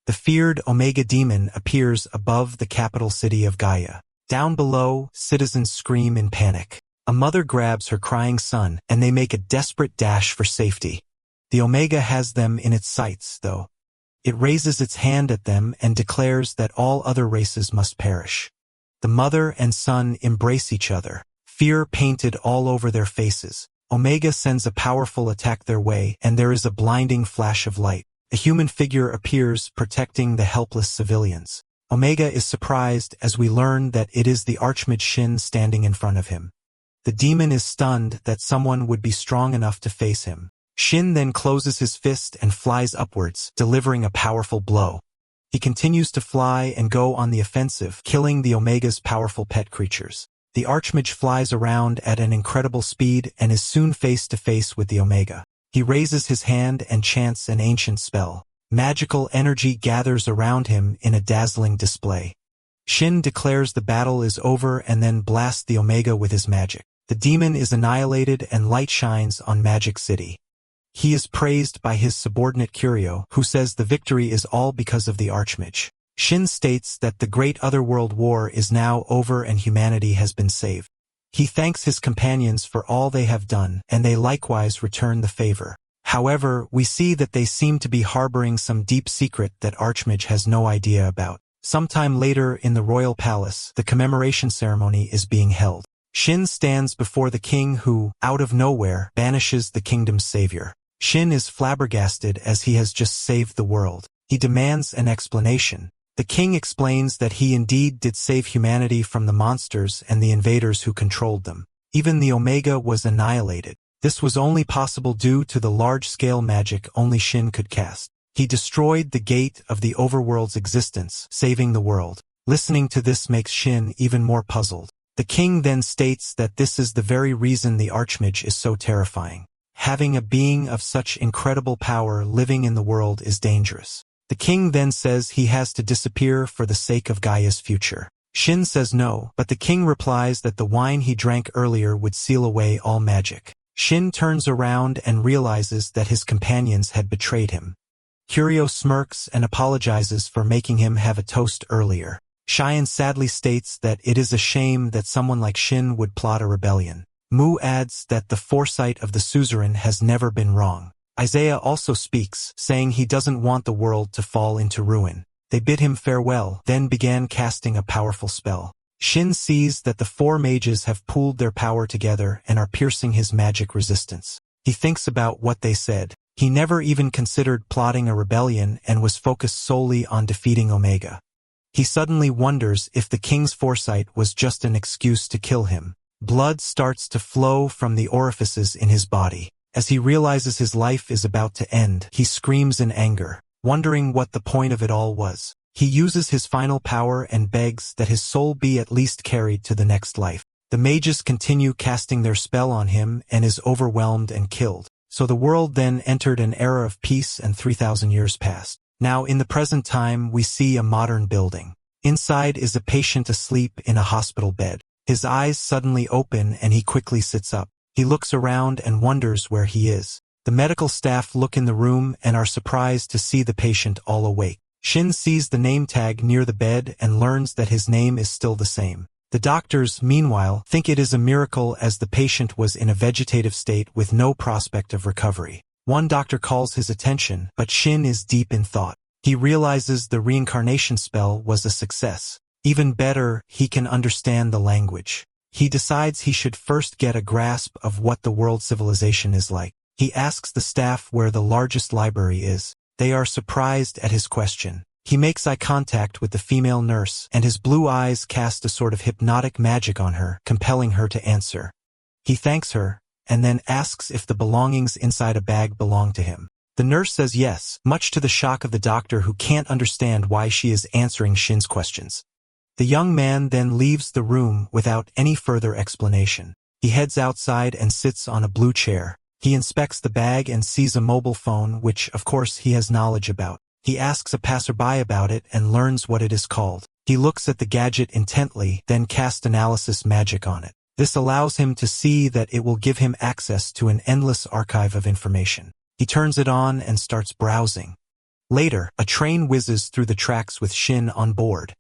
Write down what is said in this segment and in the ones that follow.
The feared Omega demon appears above the capital city of Gaia. Down below, citizens scream in panic. A mother grabs her crying son, and they make a desperate dash for safety. The Omega has them in its sights, though. It raises its hand at them and declares that all other races must perish. The mother and son embrace each other, fear painted all over their faces. Omega sends a powerful attack their way, and there is a blinding flash of light. A human figure appears, protecting the helpless civilians. Omega is surprised as we learn that it is the Archmage Shin standing in front of him. The demon is stunned that someone would be strong enough to face him. Shin then closes his fist and flies upwards, delivering a powerful blow. He continues to fly and go on the offensive, killing the Omega's powerful pet creatures. The Archmage flies around at an incredible speed and is soon face to face with the Omega. He raises his hand and chants an ancient spell. Magical energy gathers around him in a dazzling display. Shin declares the battle is over and then blasts the Omega with his magic. The demon is annihilated and light shines on Magic City. He is praised by his subordinate Curio, who says the victory is all because of the Archmage. Shin states that the Great Otherworld War is now over and humanity has been saved. He thanks his companions for all they have done, and they likewise return the favor. However, we see that they seem to be harboring some deep secret that Archmage has no idea about. Sometime later in the royal palace, the commemoration ceremony is being held. Shin stands before the king who, out of nowhere, banishes the kingdom's savior. Shin is flabbergasted as he has just saved the world. He demands an explanation. The king explains that he indeed did save humanity from the monsters and the invaders who controlled them. Even the Omega was annihilated. This was only possible due to the large-scale magic only Shin could cast. He destroyed the gate of the overworld's existence, saving the world. Listening to this makes Shin even more puzzled. The king then states that this is the very reason the Archmage is so terrifying. Having a being of such incredible power living in the world is dangerous. The king then says he has to disappear for the sake of Gaia's future. Shin says no, but the king replies that the wine he drank earlier would seal away all magic. Shin turns around and realizes that his companions had betrayed him. Curio smirks and apologizes for making him have a toast earlier. Cheyenne sadly states that it is a shame that someone like Shin would plot a rebellion. Mu adds that the foresight of the suzerain has never been wrong. Isaiah also speaks, saying he doesn't want the world to fall into ruin. They bid him farewell, then began casting a powerful spell. Shin sees that the four mages have pooled their power together and are piercing his magic resistance. He thinks about what they said. He never even considered plotting a rebellion and was focused solely on defeating Omega. He suddenly wonders if the king's foresight was just an excuse to kill him. Blood starts to flow from the orifices in his body. As he realizes his life is about to end, he screams in anger, wondering what the point of it all was. He uses his final power and begs that his soul be at least carried to the next life. The mages continue casting their spell on him and is overwhelmed and killed. So the world then entered an era of peace and 3,000 years passed. Now in the present time we see a modern building. Inside is a patient asleep in a hospital bed. His eyes suddenly open and he quickly sits up. He looks around and wonders where he is. The medical staff look in the room and are surprised to see the patient all awake. Shin sees the name tag near the bed and learns that his name is still the same. The doctors, meanwhile, think it is a miracle as the patient was in a vegetative state with no prospect of recovery. One doctor calls his attention, but Shin is deep in thought. He realizes the reincarnation spell was a success. Even better, he can understand the language. He decides he should first get a grasp of what the world civilization is like. He asks the staff where the largest library is. They are surprised at his question. He makes eye contact with the female nurse, and his blue eyes cast a sort of hypnotic magic on her, compelling her to answer. He thanks her, and then asks if the belongings inside a bag belong to him. The nurse says yes, much to the shock of the doctor who can't understand why she is answering Shin's questions. The young man then leaves the room without any further explanation. He heads outside and sits on a blue chair. He inspects the bag and sees a mobile phone, which, of course, he has knowledge about. He asks a passerby about it and learns what it is called. He looks at the gadget intently, then casts analysis magic on it. This allows him to see that it will give him access to an endless archive of information. He turns it on and starts browsing. Later, a train whizzes through the tracks with Shin on board.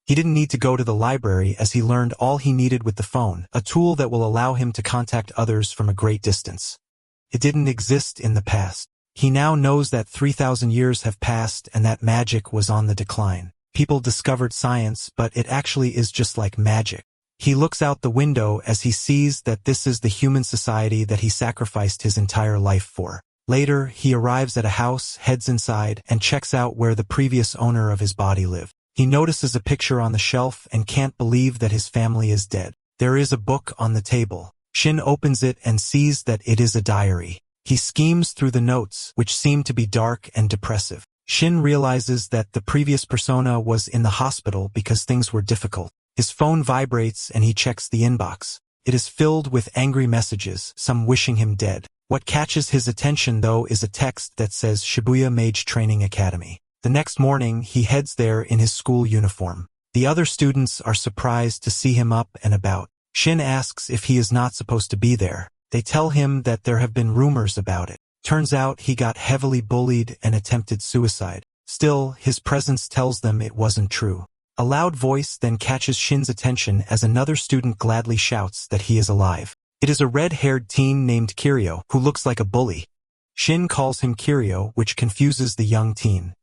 He didn't need to go to the library as he learned all he needed with the phone, a tool that will allow him to contact others from a great distance. It didn't exist in the past. He now knows that 3,000 years have passed and that magic was on the decline. People discovered science, but it actually is just like magic. He looks out the window as he sees that this is the human society that he sacrificed his entire life for. Later, he arrives at a house, heads inside, and checks out where the previous owner of his body lived. He notices a picture on the shelf and can't believe that his family is dead. There is a book on the table. Shin opens it and sees that it is a diary. He schemes through the notes, which seem to be dark and depressive. Shin realizes that the previous persona was in the hospital because things were difficult. His phone vibrates and he checks the inbox. It is filled with angry messages, some wishing him dead. What catches his attention, though, is a text that says Shibuya Mage Training Academy. The next morning, he heads there in his school uniform. The other students are surprised to see him up and about. Shin asks if he is not supposed to be there. They tell him that there have been rumors about it. Turns out he got heavily bullied and attempted suicide. Still, his presence tells them it wasn't true. A loud voice then catches Shin's attention as another student gladly shouts that he is alive. It is a red-haired teen named Kiryu, who looks like a bully. Shin calls him Kiryu, which confuses the young teen.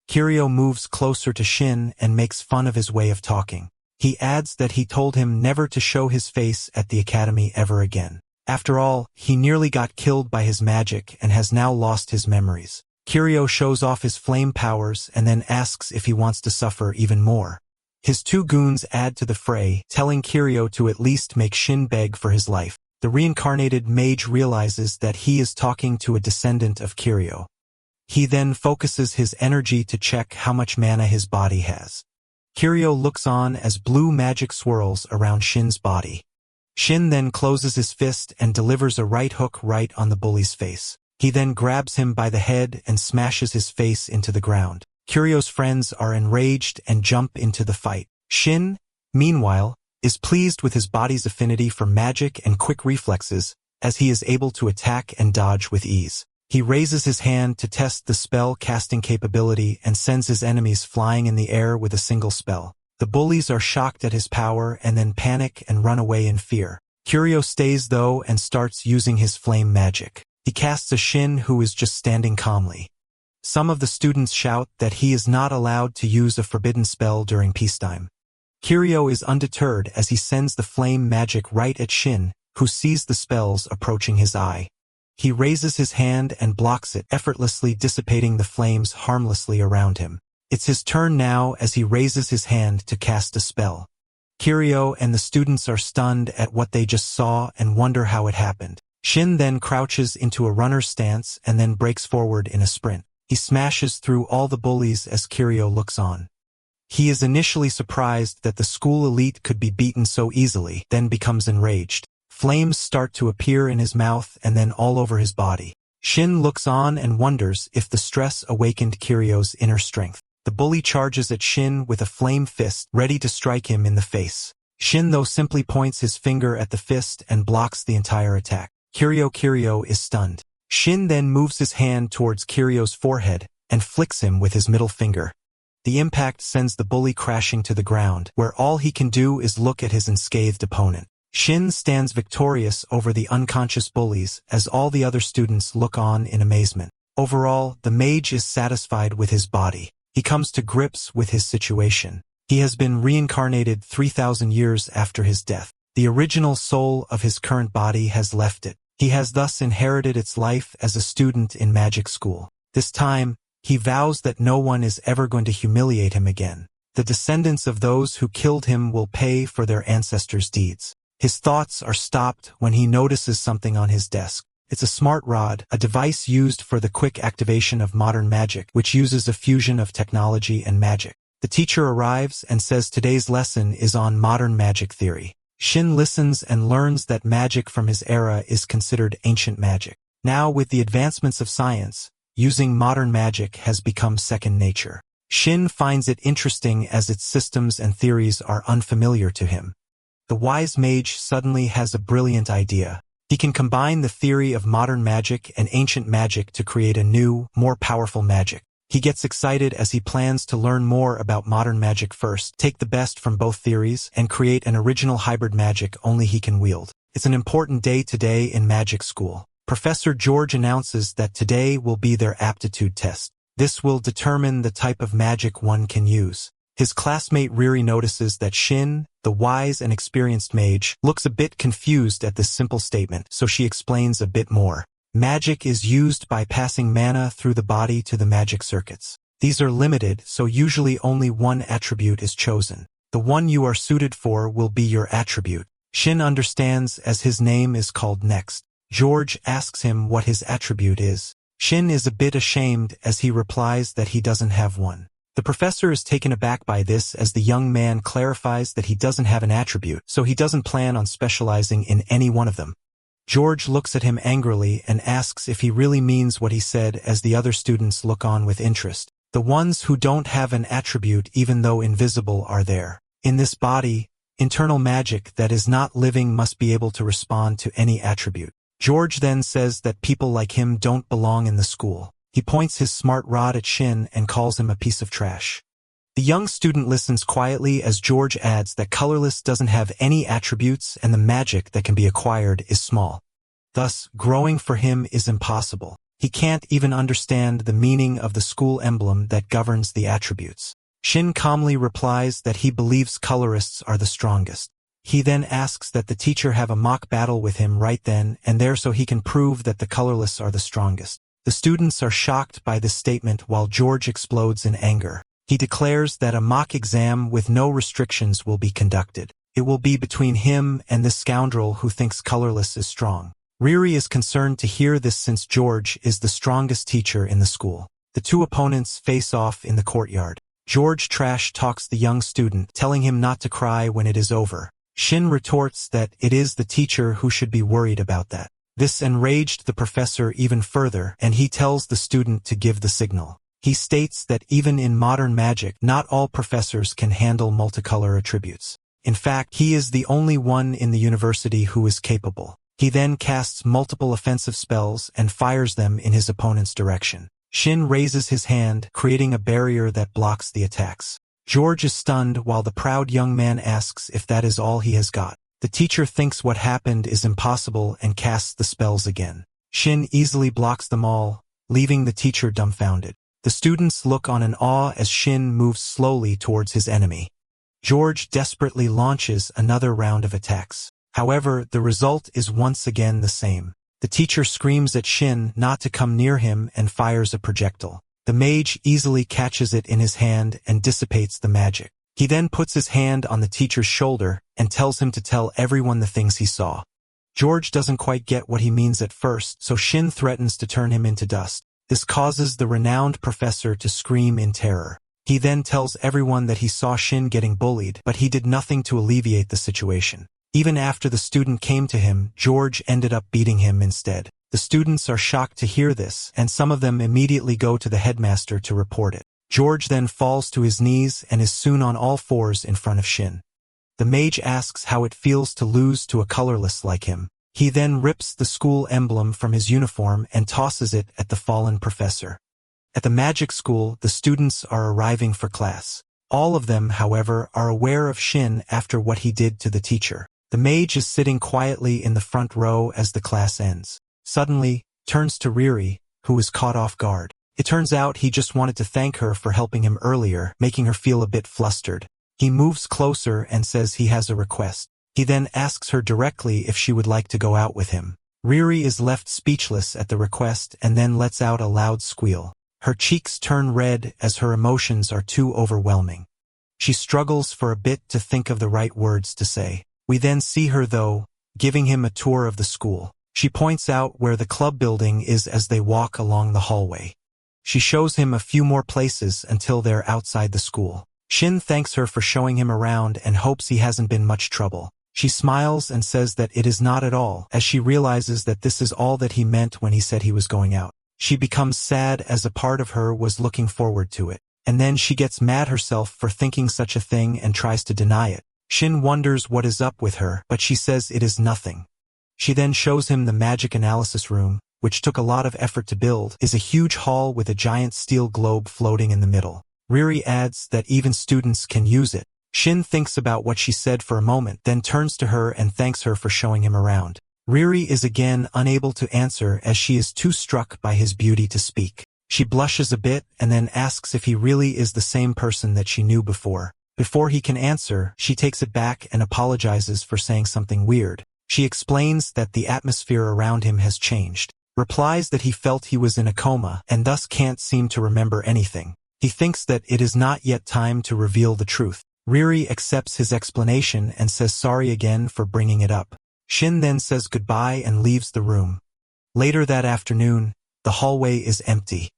Kiryu moves closer to Shin and makes fun of his way of talking. He adds that he told him never to show his face at the academy ever again. After all, he nearly got killed by his magic and has now lost his memories. Kiryu shows off his flame powers and then asks if he wants to suffer even more. His two goons add to the fray, telling Kiryu to at least make Shin beg for his life. The reincarnated mage realizes that he is talking to a descendant of Kiryu. He then focuses his energy to check how much mana his body has. Kiryu looks on as blue magic swirls around Shin's body. Shin then closes his fist and delivers a right hook right on the bully's face. He then grabs him by the head and smashes his face into the ground. Kiryu's friends are enraged and jump into the fight. Shin, meanwhile, is pleased with his body's affinity for magic and quick reflexes, as he is able to attack and dodge with ease. He raises his hand to test the spell casting capability and sends his enemies flying in the air with a single spell. The bullies are shocked at his power and then panic and run away in fear. Kiryu stays though and starts using his flame magic. He casts a Shin who is just standing calmly. Some of the students shout that he is not allowed to use a forbidden spell during peacetime. Kiryu is undeterred as he sends the flame magic right at Shin, who sees the spells approaching his eye. He raises his hand and blocks it, effortlessly dissipating the flames harmlessly around him. It's his turn now as he raises his hand to cast a spell. Kiryu and the students are stunned at what they just saw and wonder how it happened. Shin then crouches into a runner's stance and then breaks forward in a sprint. He smashes through all the bullies as Kiryu looks on. He is initially surprised that the school elite could be beaten so easily, then becomes enraged. Flames start to appear in his mouth and then all over his body. Shin looks on and wonders if the stress awakened Kiryu's inner strength. The bully charges at Shin with a flame fist, ready to strike him in the face. Shin though simply points his finger at the fist and blocks the entire attack. Kiryu is stunned. Shin then moves his hand towards Kiryu's forehead and flicks him with his middle finger. The impact sends the bully crashing to the ground, where all he can do is look at his unscathed opponent. Shin stands victorious over the unconscious bullies as all the other students look on in amazement. Overall, the mage is satisfied with his body. He comes to grips with his situation. He has been reincarnated 3,000 years after his death. The original soul of his current body has left it. He has thus inherited its life as a student in magic school. This time, he vows that no one is ever going to humiliate him again. The descendants of those who killed him will pay for their ancestors' deeds. His thoughts are stopped when he notices something on his desk. It's a smart rod, a device used for the quick activation of modern magic, which uses a fusion of technology and magic. The teacher arrives and says today's lesson is on modern magic theory. Shin listens and learns that magic from his era is considered ancient magic. Now, with the advancements of science, using modern magic has become second nature. Shin finds it interesting as its systems and theories are unfamiliar to him. The wise mage suddenly has a brilliant idea. He can combine the theory of modern magic and ancient magic to create a new, more powerful magic. He gets excited as he plans to learn more about modern magic first, take the best from both theories, and create an original hybrid magic only he can wield. It's an important day today in magic school. Professor George announces that today will be their aptitude test. This will determine the type of magic one can use. His classmate Riri notices that Shin, the wise and experienced mage, looks a bit confused at this simple statement, so she explains a bit more. Magic is used by passing mana through the body to the magic circuits. These are limited, so usually only one attribute is chosen. The one you are suited for will be your attribute. Shin understands as his name is called next. George asks him what his attribute is. Shin is a bit ashamed as he replies that he doesn't have one. The professor is taken aback by this as the young man clarifies that he doesn't have an attribute, so he doesn't plan on specializing in any one of them. George looks at him angrily and asks if he really means what he said as the other students look on with interest. The ones who don't have an attribute even though invisible are there. In this body, internal magic that is not living must be able to respond to any attribute. George then says that people like him don't belong in the school. He points his smart rod at Shin and calls him a piece of trash. The young student listens quietly as George adds that colorless doesn't have any attributes and the magic that can be acquired is small. Thus, growing for him is impossible. He can't even understand the meaning of the school emblem that governs the attributes. Shin calmly replies that he believes colorists are the strongest. He then asks that the teacher have a mock battle with him right then and there so he can prove that the colorless are the strongest. The students are shocked by this statement while George explodes in anger. He declares that a mock exam with no restrictions will be conducted. It will be between him and this scoundrel who thinks colorless is strong. Riri is concerned to hear this since George is the strongest teacher in the school. The two opponents face off in the courtyard. George trash talks the young student, telling him not to cry when it is over. Shin retorts that it is the teacher who should be worried about that. This enraged the professor even further, and he tells the student to give the signal. He states that even in modern magic, not all professors can handle multicolor attributes. In fact, he is the only one in the university who is capable. He then casts multiple offensive spells and fires them in his opponent's direction. Shin raises his hand, creating a barrier that blocks the attacks. George is stunned while the proud young man asks if that is all he has got. The teacher thinks what happened is impossible and casts the spells again. Shin easily blocks them all, leaving the teacher dumbfounded. The students look on in awe as Shin moves slowly towards his enemy. George desperately launches another round of attacks. However, the result is once again the same. The teacher screams at Shin not to come near him and fires a projectile. The mage easily catches it in his hand and dissipates the magic. He then puts his hand on the teacher's shoulder and tells him to tell everyone the things he saw. George doesn't quite get what he means at first, so Shin threatens to turn him into dust. This causes the renowned professor to scream in terror. He then tells everyone that he saw Shin getting bullied, but he did nothing to alleviate the situation. Even after the student came to him, George ended up beating him instead. The students are shocked to hear this, and some of them immediately go to the headmaster to report it. George then falls to his knees and is soon on all fours in front of Shin. The mage asks how it feels to lose to a colorless like him. He then rips the school emblem from his uniform and tosses it at the fallen professor. At the magic school, the students are arriving for class. All of them, however, are aware of Shin after what he did to the teacher. The mage is sitting quietly in the front row as the class ends. Suddenly, turns to Riri, who is caught off guard. It turns out he just wanted to thank her for helping him earlier, making her feel a bit flustered. He moves closer and says he has a request. He then asks her directly if she would like to go out with him. Riri is left speechless at the request and then lets out a loud squeal. Her cheeks turn red as her emotions are too overwhelming. She struggles for a bit to think of the right words to say. We then see her, though, giving him a tour of the school. She points out where the club building is as they walk along the hallway. She shows him a few more places until they're outside the school. Shin thanks her for showing him around and hopes he hasn't been much trouble. She smiles and says that it is not at all, as she realizes that this is all that he meant when he said he was going out. She becomes sad as a part of her was looking forward to it. And then she gets mad herself for thinking such a thing and tries to deny it. Shin wonders what is up with her, but she says it is nothing. She then shows him the magic analysis room, which took a lot of effort to build, is a huge hall with a giant steel globe floating in the middle. Riri adds that even students can use it. Shin thinks about what she said for a moment, then turns to her and thanks her for showing him around. Riri is again unable to answer as she is too struck by his beauty to speak. She blushes a bit and then asks if he really is the same person that she knew before. Before he can answer, she takes it back and apologizes for saying something weird. She explains that the atmosphere around him has changed, replies that he felt he was in a coma and thus can't seem to remember anything. He thinks that it is not yet time to reveal the truth. Riri accepts his explanation and says sorry again for bringing it up. Shin then says goodbye and leaves the room. Later that afternoon, the hallway is empty.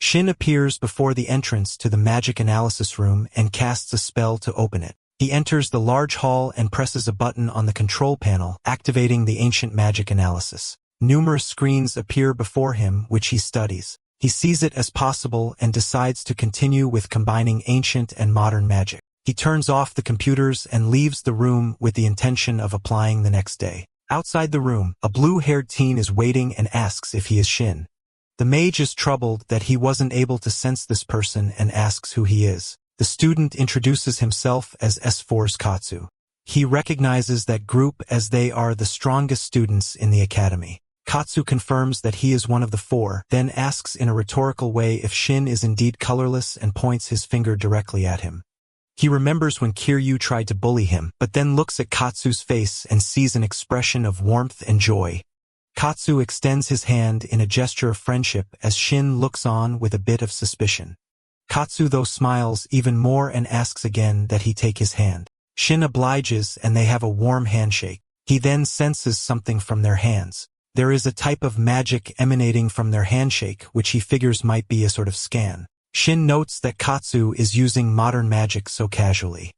Shin appears before the entrance to the magic analysis room and casts a spell to open it. He enters the large hall and presses a button on the control panel, activating the ancient magic analysis. Numerous screens appear before him, which he studies. He sees it as possible and decides to continue with combining ancient and modern magic. He turns off the computers and leaves the room with the intention of applying the next day. Outside the room, a blue-haired teen is waiting and asks if he is Shin. The mage is troubled that he wasn't able to sense this person and asks who he is. The student introduces himself as S4's Katsu. He recognizes that group as they are the strongest students in the academy. Katsu confirms that he is one of the four, then asks in a rhetorical way if Shin is indeed colorless and points his finger directly at him. He remembers when Kiryu tried to bully him, but then looks at Katsu's face and sees an expression of warmth and joy. Katsu extends his hand in a gesture of friendship as Shin looks on with a bit of suspicion. Katsu though smiles even more and asks again that he take his hand. Shin obliges and they have a warm handshake. He then senses something from their hands. There is a type of magic emanating from their handshake which he figures might be a sort of scan. Shin notes that Katsu is using modern magic so casually.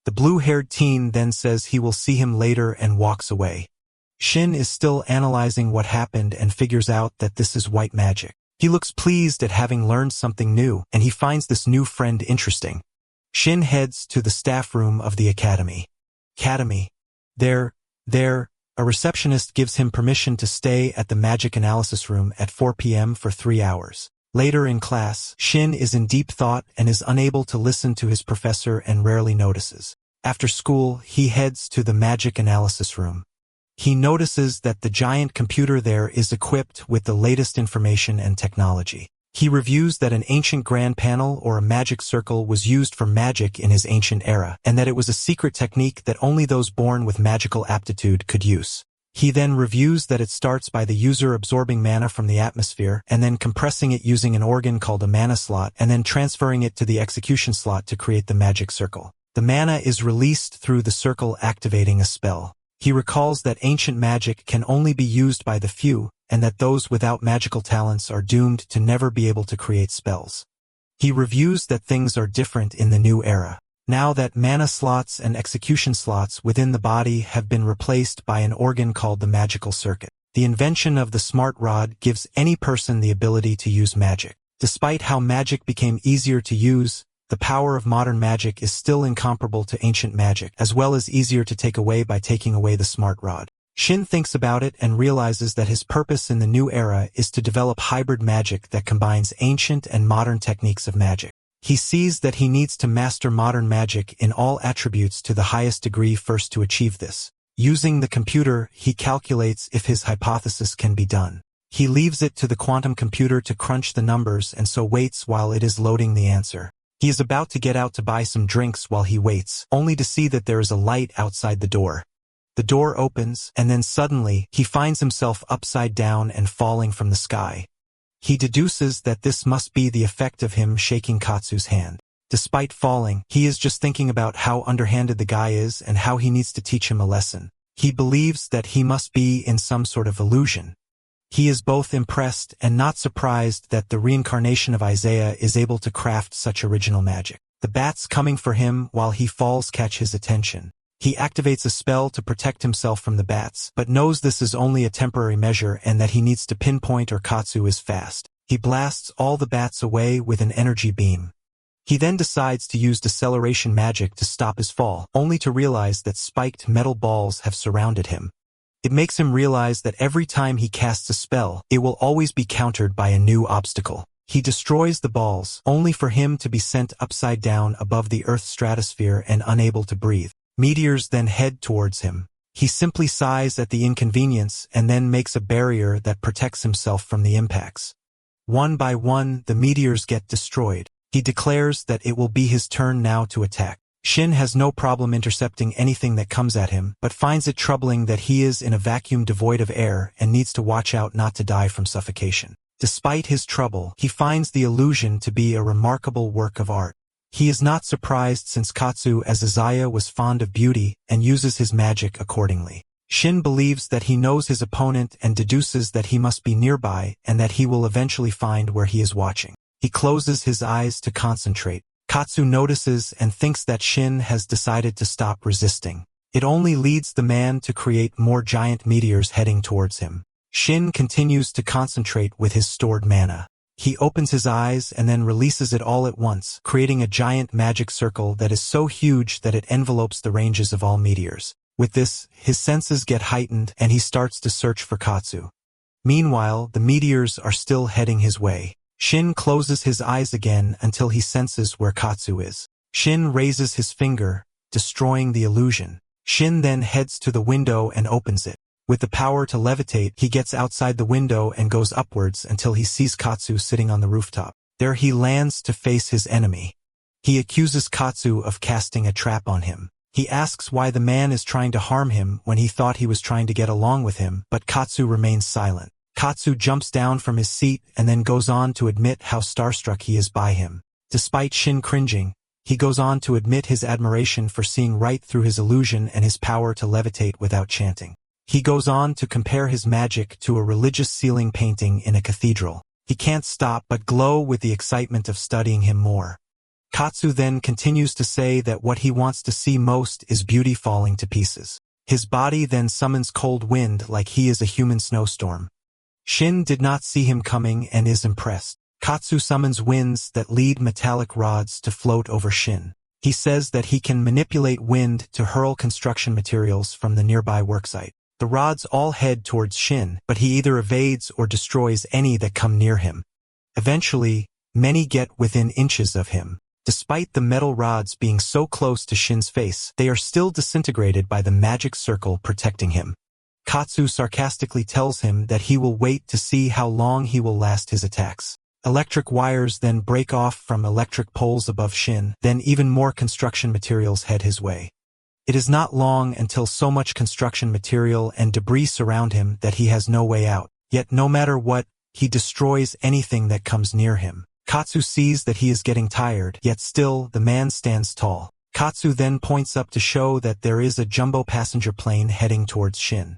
The blue-haired teen then says he will see him later and walks away. Shin is still analyzing what happened and figures out that this is white magic. He looks pleased at having learned something new, and he finds this new friend interesting. Shin heads to the staff room of the academy. There, a receptionist gives him permission to stay at the magic analysis room at 4 p.m. for 3 hours. Later in class, Shin is in deep thought and is unable to listen to his professor and rarely notices. After school, he heads to the magic analysis room. He notices that the giant computer there is equipped with the latest information and technology. He reviews that an ancient grand panel or a magic circle was used for magic in his ancient era, and that it was a secret technique that only those born with magical aptitude could use. He then reviews that it starts by the user absorbing mana from the atmosphere and then compressing it using an organ called a mana slot and then transferring it to the execution slot to create the magic circle. The mana is released through the circle activating a spell. He recalls that ancient magic can only be used by the few, and that those without magical talents are doomed to never be able to create spells. He reviews that things are different in the new era. Now that mana slots and execution slots within the body have been replaced by an organ called the magical circuit. The invention of the smart rod gives any person the ability to use magic. Despite how magic became easier to use, the power of modern magic is still incomparable to ancient magic, as well as easier to take away by taking away the smart rod. Shin thinks about it and realizes that his purpose in the new era is to develop hybrid magic that combines ancient and modern techniques of magic. He sees that he needs to master modern magic in all attributes to the highest degree first to achieve this. Using the computer, he calculates if his hypothesis can be done. He leaves it to the quantum computer to crunch the numbers and so waits while it is loading the answer. He is about to get out to buy some drinks while he waits, only to see that there is a light outside the door. The door opens, and then suddenly, he finds himself upside down and falling from the sky. He deduces that this must be the effect of him shaking Katsu's hand. Despite falling, he is just thinking about how underhanded the guy is and how he needs to teach him a lesson. He believes that he must be in some sort of illusion. He is both impressed and not surprised that the reincarnation of Isaiah is able to craft such original magic. The bats coming for him while he falls catch his attention. He activates a spell to protect himself from the bats, but knows this is only a temporary measure and that he needs to pinpoint or Katsu is fast. He blasts all the bats away with an energy beam. He then decides to use deceleration magic to stop his fall, only to realize that spiked metal balls have surrounded him. It makes him realize that every time he casts a spell, it will always be countered by a new obstacle. He destroys the balls, only for him to be sent upside down above the Earth's stratosphere and unable to breathe. Meteors then head towards him. He simply sighs at the inconvenience and then makes a barrier that protects himself from the impacts. One by one, the meteors get destroyed. He declares that it will be his turn now to attack. Shin has no problem intercepting anything that comes at him, but finds it troubling that he is in a vacuum devoid of air and needs to watch out not to die from suffocation. Despite his trouble, he finds the illusion to be a remarkable work of art. He is not surprised since Katsu as Izaya was fond of beauty and uses his magic accordingly. Shin believes that he knows his opponent and deduces that he must be nearby and that he will eventually find where he is watching. He closes his eyes to concentrate. Katsu notices and thinks that Shin has decided to stop resisting. It only leads the man to create more giant meteors heading towards him. Shin continues to concentrate with his stored mana. He opens his eyes and then releases it all at once, creating a giant magic circle that is so huge that it envelopes the ranges of all meteors. With this, his senses get heightened and he starts to search for Katsu. Meanwhile, the meteors are still heading his way. Shin closes his eyes again until he senses where Katsu is. Shin raises his finger, destroying the illusion. Shin then heads to the window and opens it. With the power to levitate, he gets outside the window and goes upwards until he sees Katsu sitting on the rooftop. There he lands to face his enemy. He accuses Katsu of casting a trap on him. He asks why the man is trying to harm him when he thought he was trying to get along with him, but Katsu remains silent. Katsu jumps down from his seat and then goes on to admit how starstruck he is by him. Despite Shin cringing, he goes on to admit his admiration for seeing right through his illusion and his power to levitate without chanting. He goes on to compare his magic to a religious ceiling painting in a cathedral. He can't stop but glow with the excitement of studying him more. Katsu then continues to say that what he wants to see most is beauty falling to pieces. His body then summons cold wind like he is a human snowstorm. Shin did not see him coming and is impressed. Katsu summons winds that lead metallic rods to float over Shin. He says that he can manipulate wind to hurl construction materials from the nearby worksite. The rods all head towards Shin, but he either evades or destroys any that come near him. Eventually, many get within inches of him. Despite the metal rods being so close to Shin's face, they are still disintegrated by the magic circle protecting him. Katsu sarcastically tells him that he will wait to see how long he will last his attacks. Electric wires then break off from electric poles above Shin, then even more construction materials head his way. It is not long until so much construction material and debris surround him that he has no way out. Yet no matter what, he destroys anything that comes near him. Katsu sees that he is getting tired, yet still the man stands tall. Katsu then points up to show that there is a jumbo passenger plane heading towards Shin.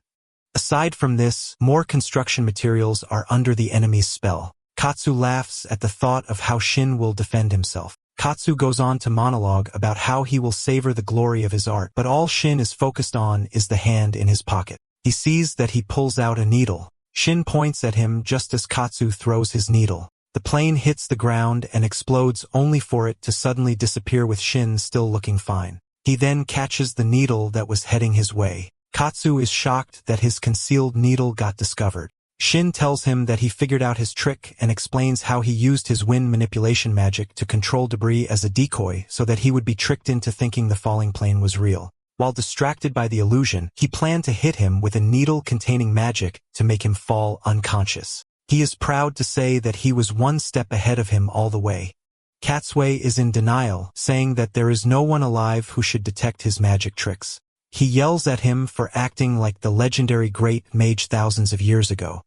Aside from this, more construction materials are under the enemy's spell. Katsu laughs at the thought of how Shin will defend himself. Katsu goes on to monologue about how he will savor the glory of his art, but all Shin is focused on is the hand in his pocket. He sees that he pulls out a needle. Shin points at him just as Katsu throws his needle. The plane hits the ground and explodes only for it to suddenly disappear with Shin still looking fine. He then catches the needle that was heading his way. Katsu is shocked that his concealed needle got discovered. Shin tells him that he figured out his trick and explains how he used his wind manipulation magic to control debris as a decoy so that he would be tricked into thinking the falling plane was real. While distracted by the illusion, he planned to hit him with a needle containing magic to make him fall unconscious. He is proud to say that he was one step ahead of him all the way. Katsu is in denial, saying that there is no one alive who should detect his magic tricks. He yells at him for acting like the legendary great mage thousands of years ago.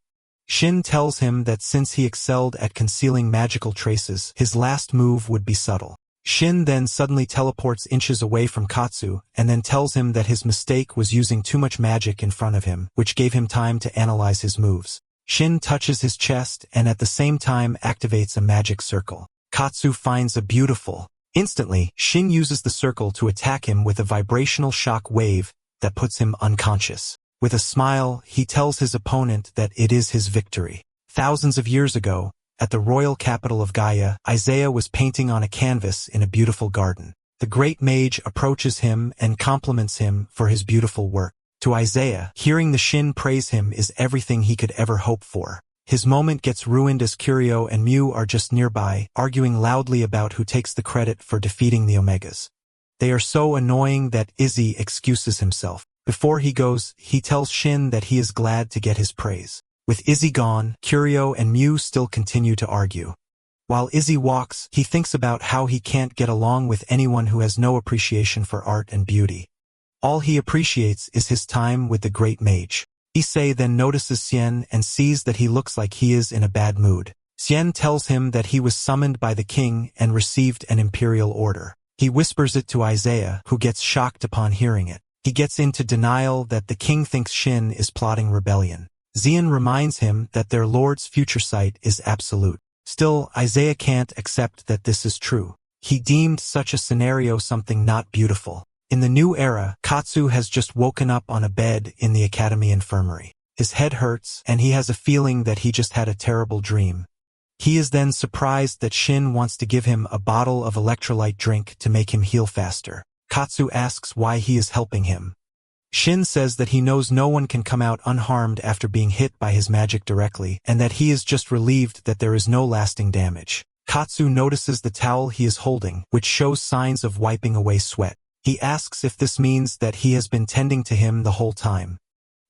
Shin tells him that since he excelled at concealing magical traces, his last move would be subtle. Shin then suddenly teleports inches away from Katsu and then tells him that his mistake was using too much magic in front of him, which gave him time to analyze his moves. Shin touches his chest and at the same time activates a magic circle. Katsu finds a beautiful. Instantly, Shin uses the circle to attack him with a vibrational shock wave that puts him unconscious. With a smile, he tells his opponent that it is his victory. Thousands of years ago, at the royal capital of Gaia, Isaiah was painting on a canvas in a beautiful garden. The great mage approaches him and compliments him for his beautiful work. To Isaiah, hearing the Shin praise him is everything he could ever hope for. His moment gets ruined as Kiryu and Mew are just nearby, arguing loudly about who takes the credit for defeating the Omegas. They are so annoying that Izzy excuses himself. Before he goes, he tells Shin that he is glad to get his praise. With Izzy gone, Kiryu and Mew still continue to argue. While Izzy walks, he thinks about how he can't get along with anyone who has no appreciation for art and beauty. All he appreciates is his time with the great mage. Issei then notices Xian and sees that he looks like he is in a bad mood. Xian tells him that he was summoned by the king and received an imperial order. He whispers it to Isaiah, who gets shocked upon hearing it. He gets into denial that the king thinks Shin is plotting rebellion. Xian reminds him that their lord's future sight is absolute. Still, Isaiah can't accept that this is true. He deemed such a scenario something not beautiful. In the new era, Katsu has just woken up on a bed in the academy infirmary. His head hurts, and he has a feeling that he just had a terrible dream. He is then surprised that Shin wants to give him a bottle of electrolyte drink to make him heal faster. Katsu asks why he is helping him. Shin says that he knows no one can come out unharmed after being hit by his magic directly, and that he is just relieved that there is no lasting damage. Katsu notices the towel he is holding, which shows signs of wiping away sweat. He asks if this means that he has been tending to him the whole time.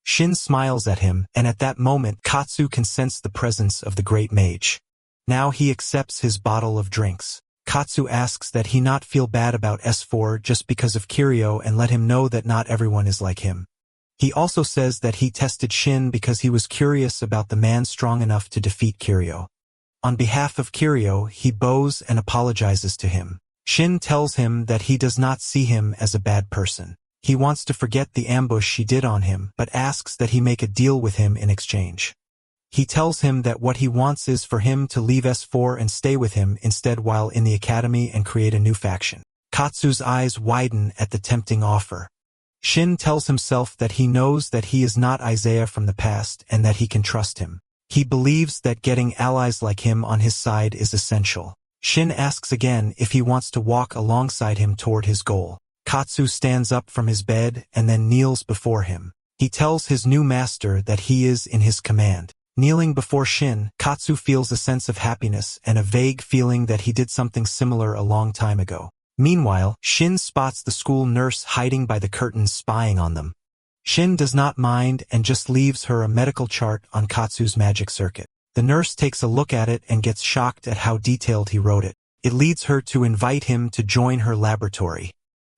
Shin smiles at him, and at that moment Katsu can sense the presence of the great mage. Now he accepts his bottle of drinks. Katsu asks that he not feel bad about S4 just because of Kiryu and let him know that not everyone is like him. He also says that he tested Shin because he was curious about the man strong enough to defeat Kiryu. On behalf of Kiryu, he bows and apologizes to him. Shin tells him that he does not see him as a bad person. He wants to forget the ambush she did on him, but asks that he make a deal with him in exchange. He tells him that what he wants is for him to leave S4 and stay with him instead while in the academy and create a new faction. Katsu's eyes widen at the tempting offer. Shin tells himself that he knows that he is not Isaiah from the past and that he can trust him. He believes that getting allies like him on his side is essential. Shin asks again if he wants to walk alongside him toward his goal. Katsu stands up from his bed and then kneels before him. He tells his new master that he is in his command. Kneeling before Shin, Katsu feels a sense of happiness and a vague feeling that he did something similar a long time ago. Meanwhile, Shin spots the school nurse hiding by the curtains spying on them. Shin does not mind and just leaves her a medical chart on Katsu's magic circuit. The nurse takes a look at it and gets shocked at how detailed he wrote it. It leads her to invite him to join her laboratory.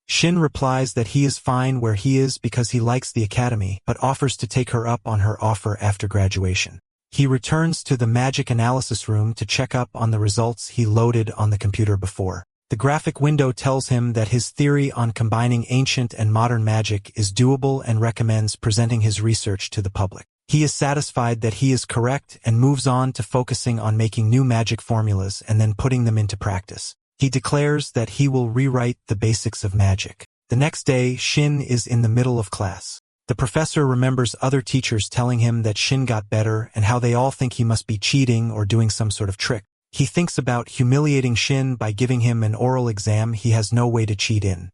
Shin replies that he is fine where he is because he likes the academy, but offers to take her up on her offer after graduation. He returns to the magic analysis room to check up on the results he loaded on the computer before. The graphic window tells him that his theory on combining ancient and modern magic is doable and recommends presenting his research to the public. He is satisfied that he is correct and moves on to focusing on making new magic formulas and then putting them into practice. He declares that he will rewrite the basics of magic. The next day, Shin is in the middle of class. The professor remembers other teachers telling him that Shin got better and how they all think he must be cheating or doing some sort of trick. He thinks about humiliating Shin by giving him an oral exam he has no way to cheat in.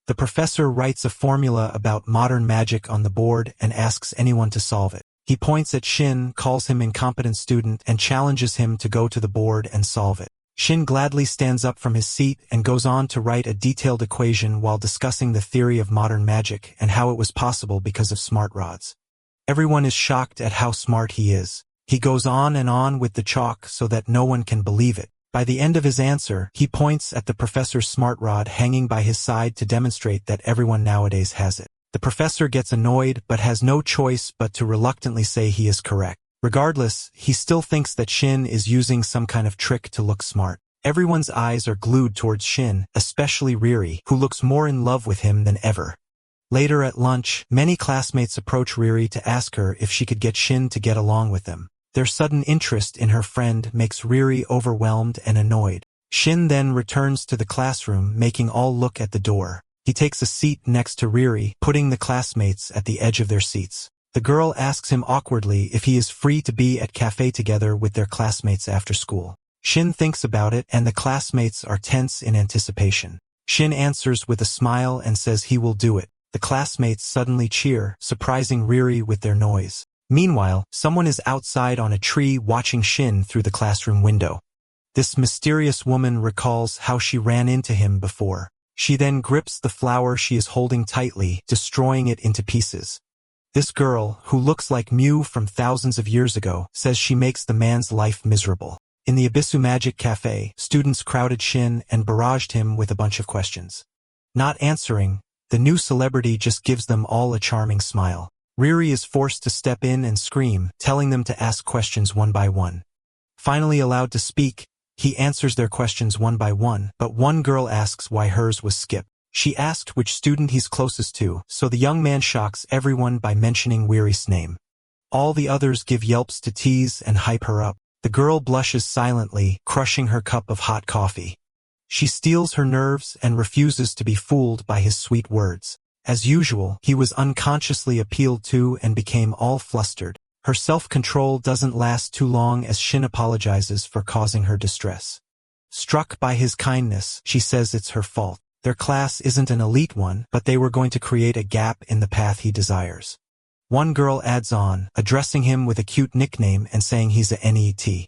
The professor writes a formula about modern magic on the board and asks anyone to solve it. He points at Shin, calls him incompetent student, and challenges him to go to the board and solve it. Shin gladly stands up from his seat and goes on to write a detailed equation while discussing the theory of modern magic and how it was possible because of smart rods. Everyone is shocked at how smart he is. He goes on and on with the chalk so that no one can believe it. By the end of his answer, he points at the professor's smart rod hanging by his side to demonstrate that everyone nowadays has it. The professor gets annoyed but has no choice but to reluctantly say he is correct. Regardless, he still thinks that Shin is using some kind of trick to look smart. Everyone's eyes are glued towards Shin, especially Riri, who looks more in love with him than ever. Later at lunch, many classmates approach Riri to ask her if she could get Shin to get along with them. Their sudden interest in her friend makes Riri overwhelmed and annoyed. Shin then returns to the classroom, making all look at the door. He takes a seat next to Riri, putting the classmates at the edge of their seats. The girl asks him awkwardly if he is free to be at cafe together with their classmates after school. Shin thinks about it and the classmates are tense in anticipation. Shin answers with a smile and says he will do it. The classmates suddenly cheer, surprising Riri with their noise. Meanwhile, someone is outside on a tree watching Shin through the classroom window. This mysterious woman recalls how she ran into him before. She then grips the flower she is holding tightly, destroying it into pieces. This girl, who looks like Mew from thousands of years ago, says she makes the man's life miserable. In the Abyssu Magic Cafe, students crowded Shin and barraged him with a bunch of questions. Not answering, the new celebrity just gives them all a charming smile. Riri is forced to step in and scream, telling them to ask questions one by one. Finally allowed to speak, he answers their questions one by one, but one girl asks why hers was skipped. She asked which student he's closest to, so the young man shocks everyone by mentioning Riri's name. All the others give yelps to tease and hype her up. The girl blushes silently, crushing her cup of hot coffee. She steels her nerves and refuses to be fooled by his sweet words. As usual, he was unconsciously appealed to and became all flustered. Her self-control doesn't last too long as Shin apologizes for causing her distress. Struck by his kindness, she says it's her fault. Their class isn't an elite one, but they were going to create a gap in the path he desires. One girl adds on, addressing him with a cute nickname and saying he's a NET.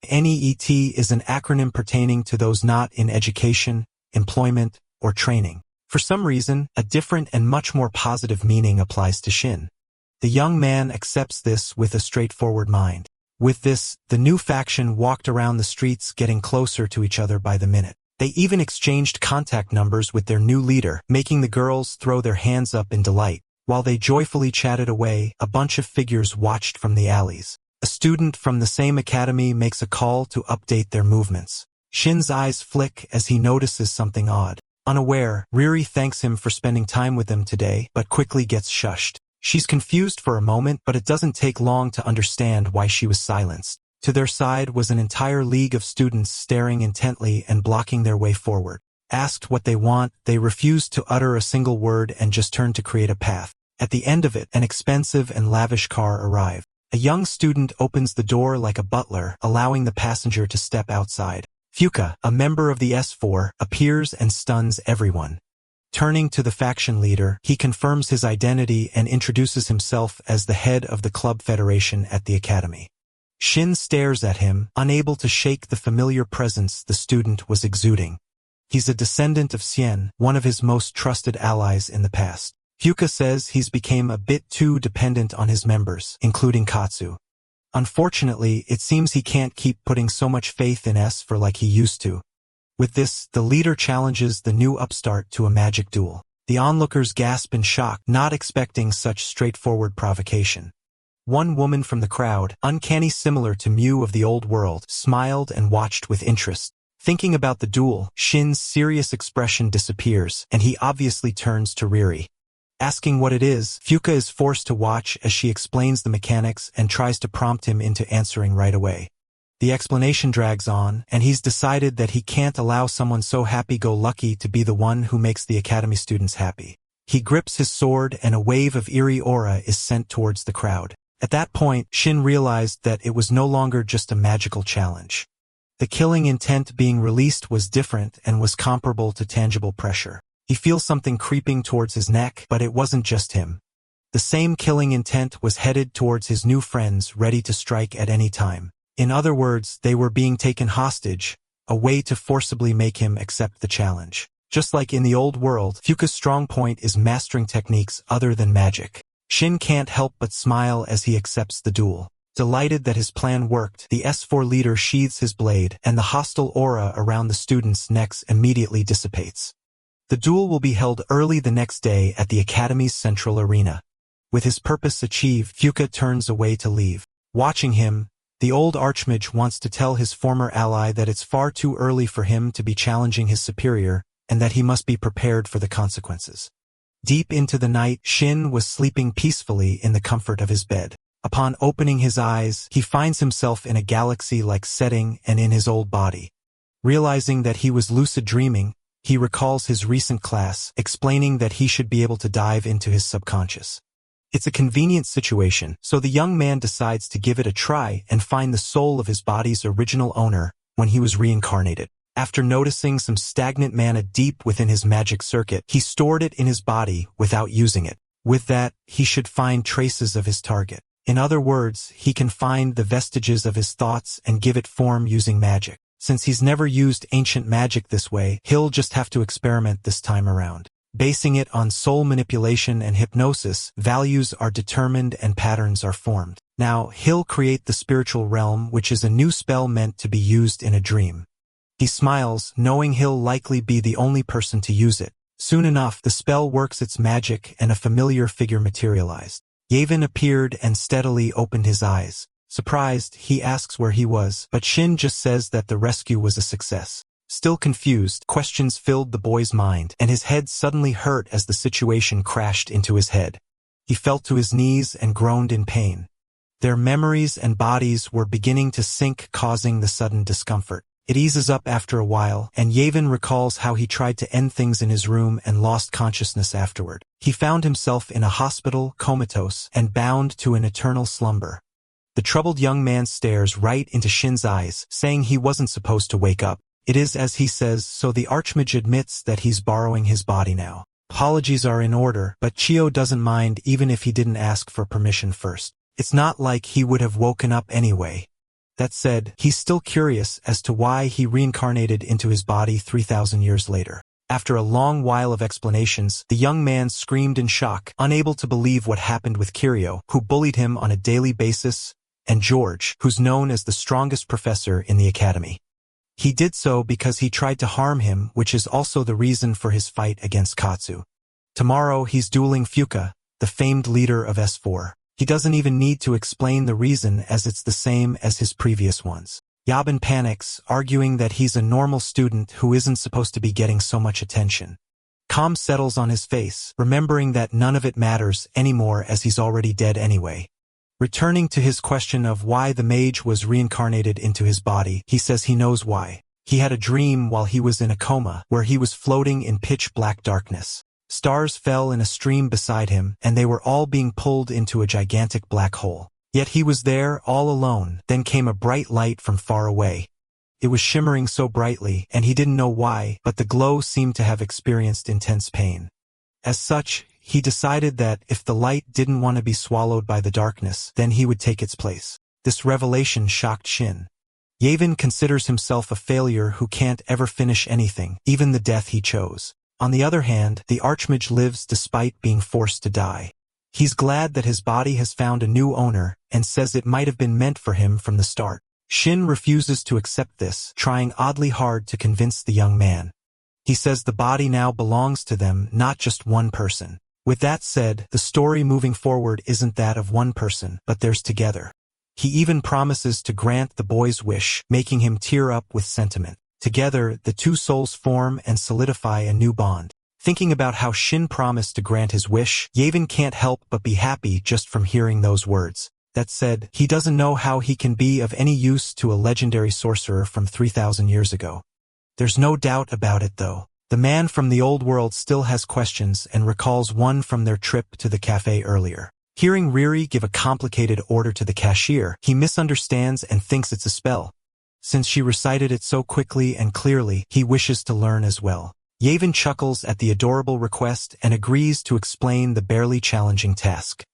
NEET is an acronym pertaining to those not in education, employment, or training. For some reason, a different and much more positive meaning applies to Shin. The young man accepts this with a straightforward mind. With this, the new faction walked around the streets getting closer to each other by the minute. They even exchanged contact numbers with their new leader, making the girls throw their hands up in delight. While they joyfully chatted away, a bunch of figures watched from the alleys. A student from the same academy makes a call to update their movements. Shin's eyes flick as he notices something odd. Unaware, Riri thanks him for spending time with them today, but quickly gets shushed. She's confused for a moment, but it doesn't take long to understand why she was silenced. To their side was an entire league of students staring intently and blocking their way forward. Asked what they want, they refused to utter a single word and just turned to create a path. At the end of it, an expensive and lavish car arrived. A young student opens the door like a butler, allowing the passenger to step outside. Fuka, a member of the S4, appears and stuns everyone. Turning to the faction leader, he confirms his identity and introduces himself as the head of the club federation at the academy. Shin stares at him, unable to shake the familiar presence the student was exuding. He's a descendant of Xian, one of his most trusted allies in the past. Fuka says he's become a bit too dependent on his members, including Katsu. Unfortunately, it seems he can't keep putting so much faith in S4 like he used to. With this, the leader challenges the new upstart to a magic duel. The onlookers gasp in shock, not expecting such straightforward provocation. One woman from the crowd, uncanny similar to Mew of the old world, smiled and watched with interest. Thinking about the duel, Shin's serious expression disappears, and he obviously turns to Riri. Asking what it is, Fuka is forced to watch as she explains the mechanics and tries to prompt him into answering right away. The explanation drags on, and he's decided that he can't allow someone so happy-go-lucky to be the one who makes the academy students happy. He grips his sword and a wave of eerie aura is sent towards the crowd. At that point, Shin realized that it was no longer just a magical challenge. The killing intent being released was different and was comparable to tangible pressure. He feels something creeping towards his neck, but it wasn't just him. The same killing intent was headed towards his new friends, ready to strike at any time. In other words, they were being taken hostage, a way to forcibly make him accept the challenge. Just like in the old world, Fuka's strong point is mastering techniques other than magic. Shin can't help but smile as he accepts the duel. Delighted that his plan worked, the S4 leader sheathes his blade, and the hostile aura around the students' necks immediately dissipates. The duel will be held early the next day at the Academy's central arena. With his purpose achieved, Fuka turns away to leave. Watching him, the old Archmage wants to tell his former ally that it's far too early for him to be challenging his superior, and that he must be prepared for the consequences. Deep into the night, Shin was sleeping peacefully in the comfort of his bed. Upon opening his eyes, he finds himself in a galaxy-like setting and in his old body. Realizing that he was lucid dreaming, he recalls his recent class, explaining that he should be able to dive into his subconscious. It's a convenient situation, so the young man decides to give it a try and find the soul of his body's original owner when he was reincarnated. After noticing some stagnant mana deep within his magic circuit, he stored it in his body without using it. With that, he should find traces of his target. In other words, he can find the vestiges of his thoughts and give it form using magic. Since he's never used ancient magic this way, he'll just have to experiment this time around. Basing it on soul manipulation and hypnosis, values are determined and patterns are formed. Now, he'll create the spiritual realm, which is a new spell meant to be used in a dream. He smiles, knowing he'll likely be the only person to use it. Soon enough, the spell works its magic and a familiar figure materialized. Yaven appeared and steadily opened his eyes. Surprised, he asks where he was, but Shin just says that the rescue was a success. Still confused, questions filled the boy's mind, and his head suddenly hurt as the situation crashed into his head. He fell to his knees and groaned in pain. Their memories and bodies were beginning to sync, causing the sudden discomfort. It eases up after a while, and Yaven recalls how he tried to end things in his room and lost consciousness afterward. He found himself in a hospital, comatose, and bound to an eternal slumber. The troubled young man stares right into Shin's eyes, saying he wasn't supposed to wake up. It is as he says, so the Archmage admits that he's borrowing his body now. Apologies are in order, but Chio doesn't mind even if he didn't ask for permission first. It's not like he would have woken up anyway. That said, he's still curious as to why he reincarnated into his body 3,000 years later. After a long while of explanations, the young man screamed in shock, unable to believe what happened with Kiryu, who bullied him on a daily basis, and George, who's known as the strongest professor in the academy. He did so because he tried to harm him, which is also the reason for his fight against Katsu. Tomorrow he's dueling Fuka, the famed leader of S4. He doesn't even need to explain the reason as it's the same as his previous ones. Yaben panics, arguing that he's a normal student who isn't supposed to be getting so much attention. Calm settles on his face, remembering that none of it matters anymore as he's already dead anyway. Returning to his question of why the mage was reincarnated into his body, he says he knows why. He had a dream while he was in a coma, where he was floating in pitch-black darkness. Stars fell in a stream beside him, and they were all being pulled into a gigantic black hole. Yet he was there, all alone. Then came a bright light from far away. It was shimmering so brightly, and he didn't know why, but the glow seemed to have experienced intense pain. As such, he decided that if the light didn't want to be swallowed by the darkness, then he would take its place. This revelation shocked Shin. Yaven considers himself a failure who can't ever finish anything, even the death he chose. On the other hand, the Archmage lives despite being forced to die. He's glad that his body has found a new owner, and says it might have been meant for him from the start. Shin refuses to accept this, trying oddly hard to convince the young man. He says the body now belongs to them, not just one person. With that said, the story moving forward isn't that of one person, but theirs together. He even promises to grant the boy's wish, making him tear up with sentiment. Together, the two souls form and solidify a new bond. Thinking about how Shin promised to grant his wish, Yaven can't help but be happy just from hearing those words. That said, he doesn't know how he can be of any use to a legendary sorcerer from 3,000 years ago. There's no doubt about it though. The man from the old world still has questions and recalls one from their trip to the cafe earlier. Hearing Riri give a complicated order to the cashier, he misunderstands and thinks it's a spell. Since she recited it so quickly and clearly, he wishes to learn as well. Yaven chuckles at the adorable request and agrees to explain the barely challenging task.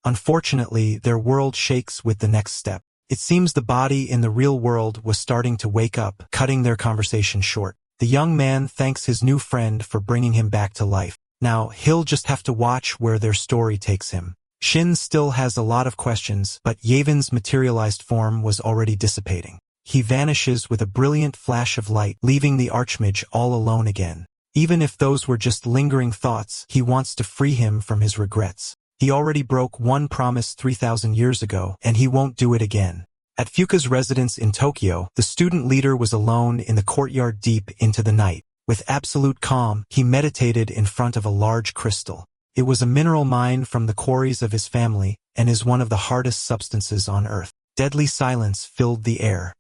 Unfortunately, their world shakes with the next step. It seems the body in the real world was starting to wake up, cutting their conversation short. The young man thanks his new friend for bringing him back to life. Now, he'll just have to watch where their story takes him. Shin still has a lot of questions, but Yaven's materialized form was already dissipating. He vanishes with a brilliant flash of light, leaving the Archmage all alone again. Even if those were just lingering thoughts, he wants to free him from his regrets. He already broke one promise 3,000 years ago, and he won't do it again. At Fuka's residence in Tokyo, the student leader was alone in the courtyard deep into the night. With absolute calm, he meditated in front of a large crystal. It was a mineral mine from the quarries of his family, and is one of the hardest substances on Earth. Deadly silence filled the air.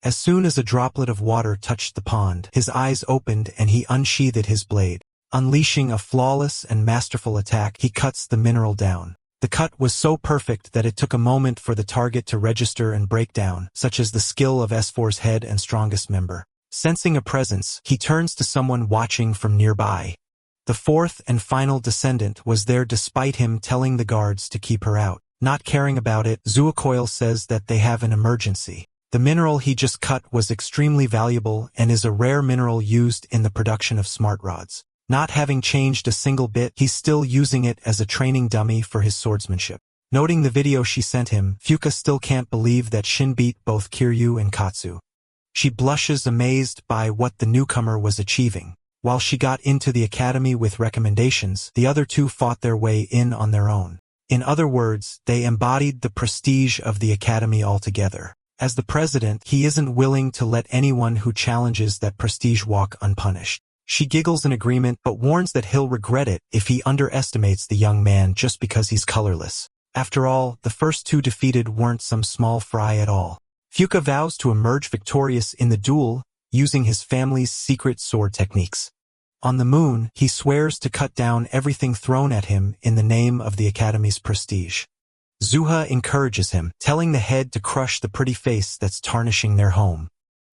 As soon as a droplet of water touched the pond, his eyes opened and he unsheathed his blade. Unleashing a flawless and masterful attack, he cuts the mineral down. The cut was so perfect that it took a moment for the target to register and break down, such as the skill of S4's head and strongest member. Sensing a presence, he turns to someone watching from nearby. The fourth and final descendant was there despite him telling the guards to keep her out. Not caring about it, Zuakoil says that they have an emergency. The mineral he just cut was extremely valuable and is a rare mineral used in the production of smart rods. Not having changed a single bit, he's still using it as a training dummy for his swordsmanship. Noting the video she sent him, Fuka still can't believe that Shin beat both Kiryu and Katsu. She blushes amazed by what the newcomer was achieving. While she got into the academy with recommendations, the other two fought their way in on their own. In other words, they embodied the prestige of the academy altogether. As the president, he isn't willing to let anyone who challenges that prestige walk unpunished. She giggles in agreement but warns that he'll regret it if he underestimates the young man just because he's colorless. After all, the first two defeated weren't some small fry at all. Fuka vows to emerge victorious in the duel, using his family's secret sword techniques. On the moon, he swears to cut down everything thrown at him in the name of the academy's prestige. Zuha encourages him, telling the head to crush the pretty face that's tarnishing their home.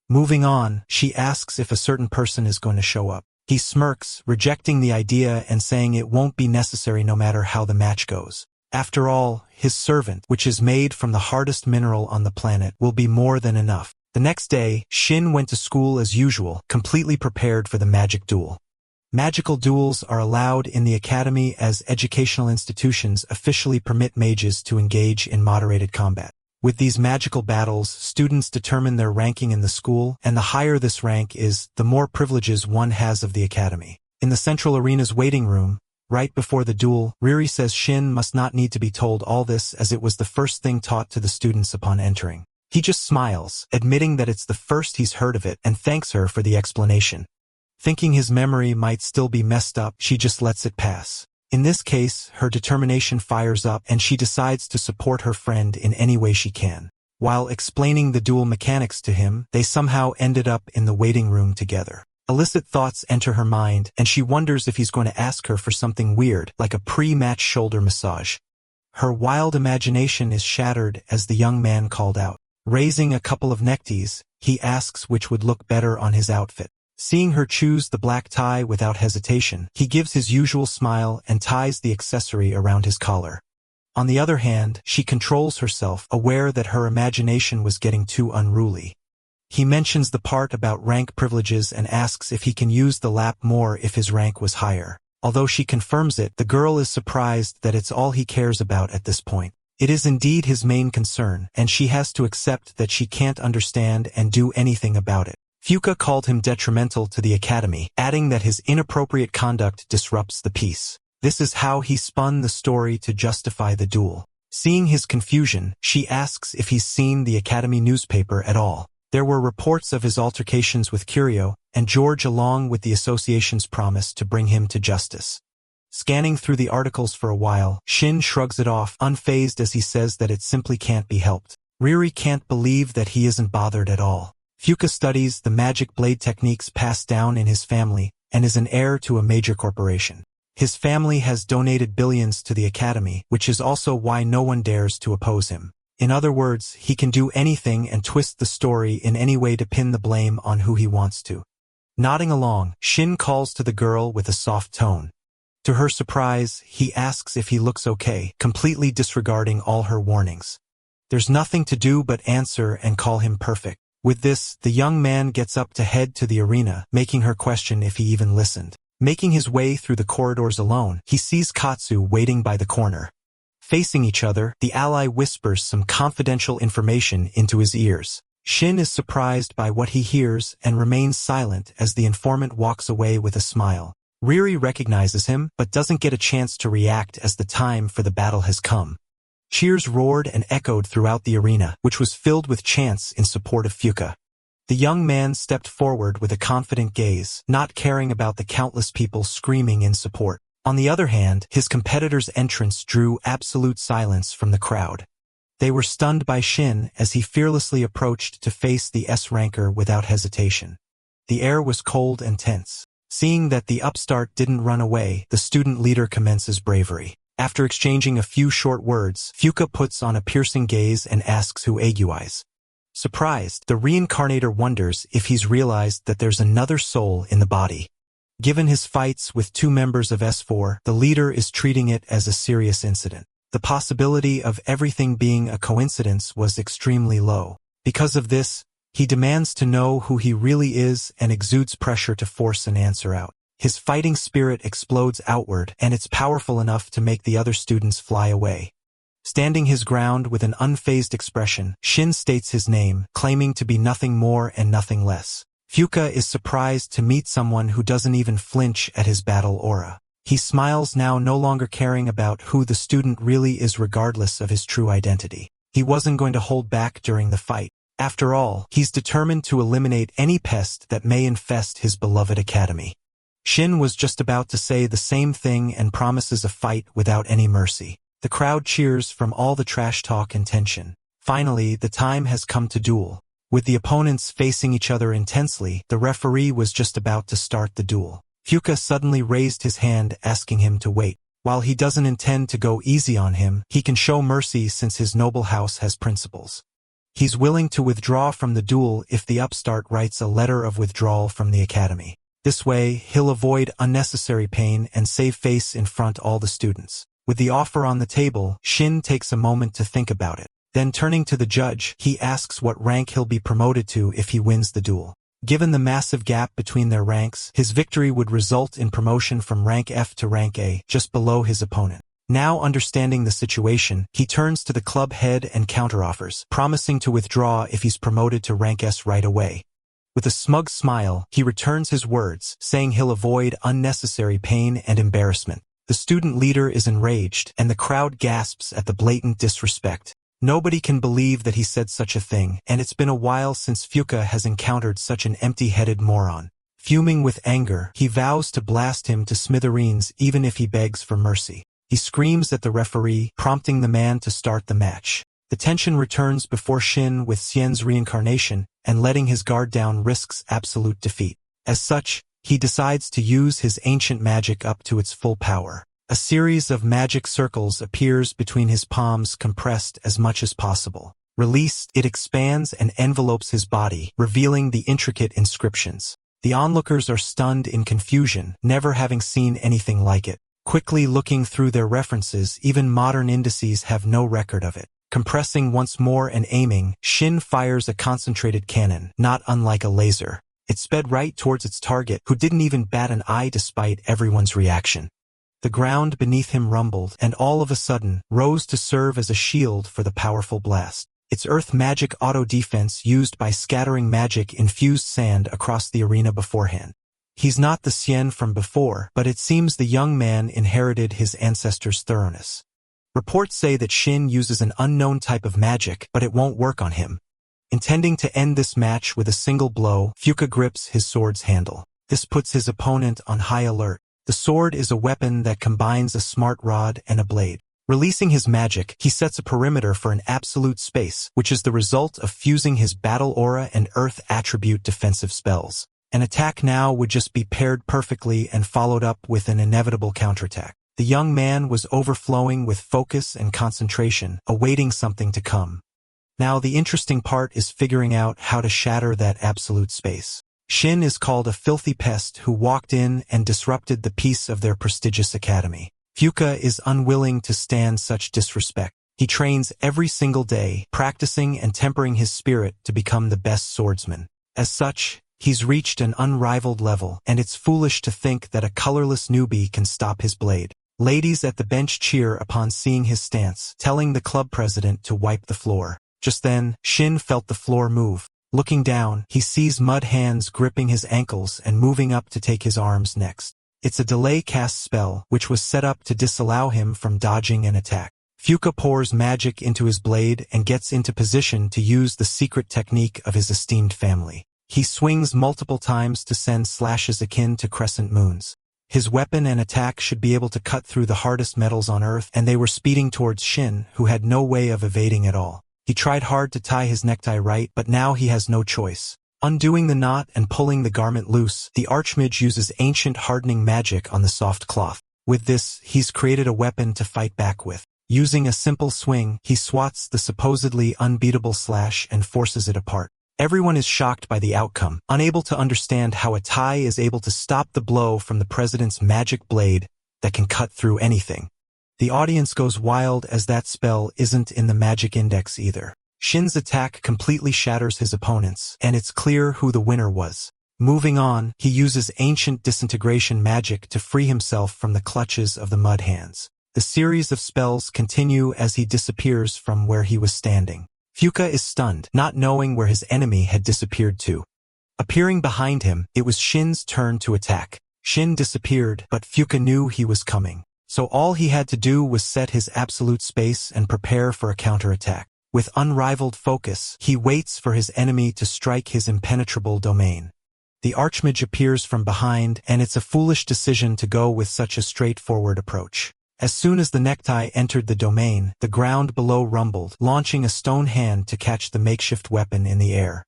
Moving on, she asks if a certain person is going to show up. He smirks, rejecting the idea and saying it won't be necessary no matter how the match goes. After all, his servant, which is made from the hardest mineral on the planet, will be more than enough. The next day, Shin went to school as usual, completely prepared for the magic duel. Magical duels are allowed in the academy as educational institutions officially permit mages to engage in moderated combat. With these magical battles, students determine their ranking in the school, and the higher this rank is, the more privileges one has of the academy. In the central arena's waiting room, right before the duel, Riri says Shin must not need to be told all this as it was the first thing taught to the students upon entering. He just smiles, admitting that it's the first he's heard of it, and thanks her for the explanation. Thinking his memory might still be messed up, she just lets it pass. In this case, her determination fires up and she decides to support her friend in any way she can. While explaining the duel mechanics to him, they somehow ended up in the waiting room together. Illicit thoughts enter her mind and she wonders if he's going to ask her for something weird, like a pre-match shoulder massage. Her wild imagination is shattered as the young man called out. Raising a couple of neckties, he asks which would look better on his outfit. Seeing her choose the black tie without hesitation, he gives his usual smile and ties the accessory around his collar. On the other hand, she controls herself, aware that her imagination was getting too unruly. He mentions the part about rank privileges and asks if he can use the lap more if his rank was higher. Although she confirms it, the girl is surprised that it's all he cares about at this point. It is indeed his main concern, and she has to accept that she can't understand and do anything about it. Fuka called him detrimental to the academy, adding that his inappropriate conduct disrupts the peace. This is how he spun the story to justify the duel. Seeing his confusion, she asks if he's seen the academy newspaper at all. There were reports of his altercations with Kiryu, and George along with the association's promise to bring him to justice. Scanning through the articles for a while, Shin shrugs it off, unfazed as he says that it simply can't be helped. Riri can't believe that he isn't bothered at all. Fuka studies the magic blade techniques passed down in his family and is an heir to a major corporation. His family has donated billions to the academy, which is also why no one dares to oppose him. In other words, he can do anything and twist the story in any way to pin the blame on who he wants to. Nodding along, Shin calls to the girl with a soft tone. To her surprise, he asks if he looks okay, completely disregarding all her warnings. There's nothing to do but answer and call him perfect. With this, the young man gets up to head to the arena, making her question if he even listened. Making his way through the corridors alone, he sees Katsu waiting by the corner. Facing each other, the ally whispers some confidential information into his ears. Shin is surprised by what he hears and remains silent as the informant walks away with a smile. Riri recognizes him, but doesn't get a chance to react as the time for the battle has come. Cheers roared and echoed throughout the arena, which was filled with chants in support of Fuka. The young man stepped forward with a confident gaze, not caring about the countless people screaming in support. On the other hand, his competitor's entrance drew absolute silence from the crowd. They were stunned by Shin as he fearlessly approached to face the S-ranker without hesitation. The air was cold and tense. Seeing that the upstart didn't run away, the student leader commences bravery. After exchanging a few short words, Fuka puts on a piercing gaze and asks who aiguise. Surprised, the reincarnator wonders if he's realized that there's another soul in the body. Given his fights with 2 members of S4, the leader is treating it as a serious incident. The possibility of everything being a coincidence was extremely low. Because of this, he demands to know who he really is and exudes pressure to force an answer out. His fighting spirit explodes outward, and it's powerful enough to make the other students fly away. Standing his ground with an unfazed expression, Shin states his name, claiming to be nothing more and nothing less. Fuka is surprised to meet someone who doesn't even flinch at his battle aura. He smiles now, no longer caring about who the student really is regardless of his true identity. He wasn't going to hold back during the fight. After all, he's determined to eliminate any pest that may infest his beloved academy. Shin was just about to say the same thing and promises a fight without any mercy. The crowd cheers from all the trash talk and tension. Finally, the time has come to duel. With the opponents facing each other intensely, the referee was just about to start the duel. Fuka suddenly raised his hand, asking him to wait. While he doesn't intend to go easy on him, he can show mercy since his noble house has principles. He's willing to withdraw from the duel if the upstart writes a letter of withdrawal from the academy. This way, he'll avoid unnecessary pain and save face in front all the students. With the offer on the table, Shin takes a moment to think about it. Then turning to the judge, he asks what rank he'll be promoted to if he wins the duel. Given the massive gap between their ranks, his victory would result in promotion from rank F to rank A, just below his opponent. Now understanding the situation, he turns to the club head and counteroffers, promising to withdraw if he's promoted to rank S right away. With a smug smile, he returns his words, saying he'll avoid unnecessary pain and embarrassment. The student leader is enraged, and the crowd gasps at the blatant disrespect. Nobody can believe that he said such a thing, and it's been a while since Fuka has encountered such an empty-headed moron. Fuming with anger, he vows to blast him to smithereens even if he begs for mercy. He screams at the referee, prompting the man to start the match. The tension returns before Shin with Xian's reincarnation, and letting his guard down risks absolute defeat. As such, he decides to use his ancient magic up to its full power. A series of magic circles appears between his palms, compressed as much as possible. Released, it expands and envelopes his body, revealing the intricate inscriptions. The onlookers are stunned in confusion, never having seen anything like it. Quickly looking through their references, even modern indices have no record of it. Compressing once more and aiming, Shin fires a concentrated cannon, not unlike a laser. It sped right towards its target, who didn't even bat an eye despite everyone's reaction. The ground beneath him rumbled, and all of a sudden, rose to serve as a shield for the powerful blast. Its earth magic auto-defense used by scattering magic-infused sand across the arena beforehand. He's not the Xian from before, but it seems the young man inherited his ancestors' thoroughness. Reports say that Shin uses an unknown type of magic, but it won't work on him. Intending to end this match with a single blow, Fuka grips his sword's handle. This puts his opponent on high alert. The sword is a weapon that combines a smart rod and a blade. Releasing his magic, he sets a perimeter for an absolute space, which is the result of fusing his battle aura and earth attribute defensive spells. An attack now would just be paired perfectly and followed up with an inevitable counterattack. The young man was overflowing with focus and concentration, awaiting something to come. Now the interesting part is figuring out how to shatter that absolute space. Shin is called a filthy pest who walked in and disrupted the peace of their prestigious academy. Fuka is unwilling to stand such disrespect. He trains every single day, practicing and tempering his spirit to become the best swordsman. As such, he's reached an unrivaled level, and it's foolish to think that a colorless newbie can stop his blade. Ladies at the bench cheer upon seeing his stance, telling the club president to wipe the floor. Just then, Shin felt the floor move. Looking down, he sees mud hands gripping his ankles and moving up to take his arms next. It's a delay cast spell, which was set up to disallow him from dodging an attack. Fuka pours magic into his blade and gets into position to use the secret technique of his esteemed family. He swings multiple times to send slashes akin to crescent moons. His weapon and attack should be able to cut through the hardest metals on Earth, and they were speeding towards Shin, who had no way of evading at all. He tried hard to tie his necktie right, but now he has no choice. Undoing the knot and pulling the garment loose, the Archmage uses ancient hardening magic on the soft cloth. With this, he's created a weapon to fight back with. Using a simple swing, he swats the supposedly unbeatable slash and forces it apart. Everyone is shocked by the outcome, unable to understand how a Tai is able to stop the blow from the president's magic blade that can cut through anything. The audience goes wild as that spell isn't in the magic index either. Shin's attack completely shatters his opponents, and it's clear who the winner was. Moving on, he uses ancient disintegration magic to free himself from the clutches of the mud hands. The series of spells continue as he disappears from where he was standing. Fuka is stunned, not knowing where his enemy had disappeared to. Appearing behind him, it was Shin's turn to attack. Shin disappeared, but Fuka knew he was coming. So all he had to do was set his absolute space and prepare for a counterattack. With unrivaled focus, he waits for his enemy to strike his impenetrable domain. The Archmage appears from behind, and it's a foolish decision to go with such a straightforward approach. As soon as the necktie entered the domain, the ground below rumbled, launching a stone hand to catch the makeshift weapon in the air.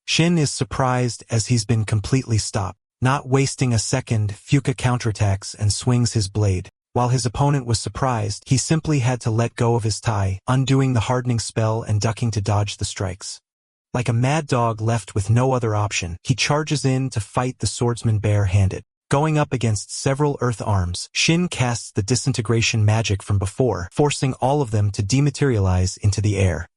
Shin is surprised as he's been completely stopped. Not wasting a second, Fuka counterattacks and swings his blade. While his opponent was surprised, he simply had to let go of his Tai, undoing the hardening spell and ducking to dodge the strikes. Like a mad dog left with no other option, he charges in to fight the swordsman bare-handed. Going up against several earth arms, Shin casts the disintegration magic from before, forcing all of them to dematerialize into the air.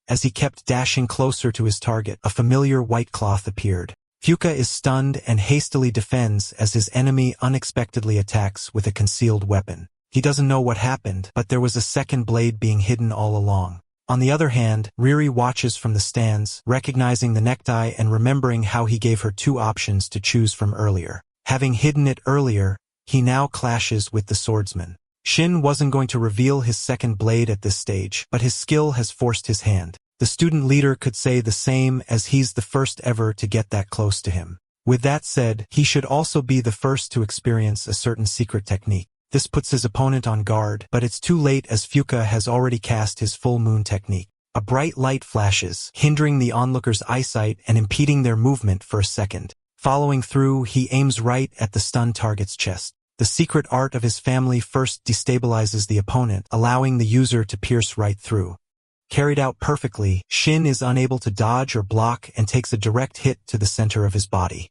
As he kept dashing closer to his target, a familiar white cloth appeared. Fuka is stunned and hastily defends as his enemy unexpectedly attacks with a concealed weapon. He doesn't know what happened, but there was a second blade being hidden all along. On the other hand, Riri watches from the stands, recognizing the necktie and remembering how he gave her two options to choose from earlier. Having hidden it earlier, he now clashes with the swordsman. Shin wasn't going to reveal his second blade at this stage, but his skill has forced his hand. The student leader could say the same, as he's the first ever to get that close to him. With that said, he should also be the first to experience a certain secret technique. This puts his opponent on guard, but it's too late as Fuka has already cast his full moon technique. A bright light flashes, hindering the onlooker's eyesight and impeding their movement for a second. Following through, he aims right at the stunned target's chest. The secret art of his family first destabilizes the opponent, allowing the user to pierce right through. Carried out perfectly, Shin is unable to dodge or block and takes a direct hit to the center of his body.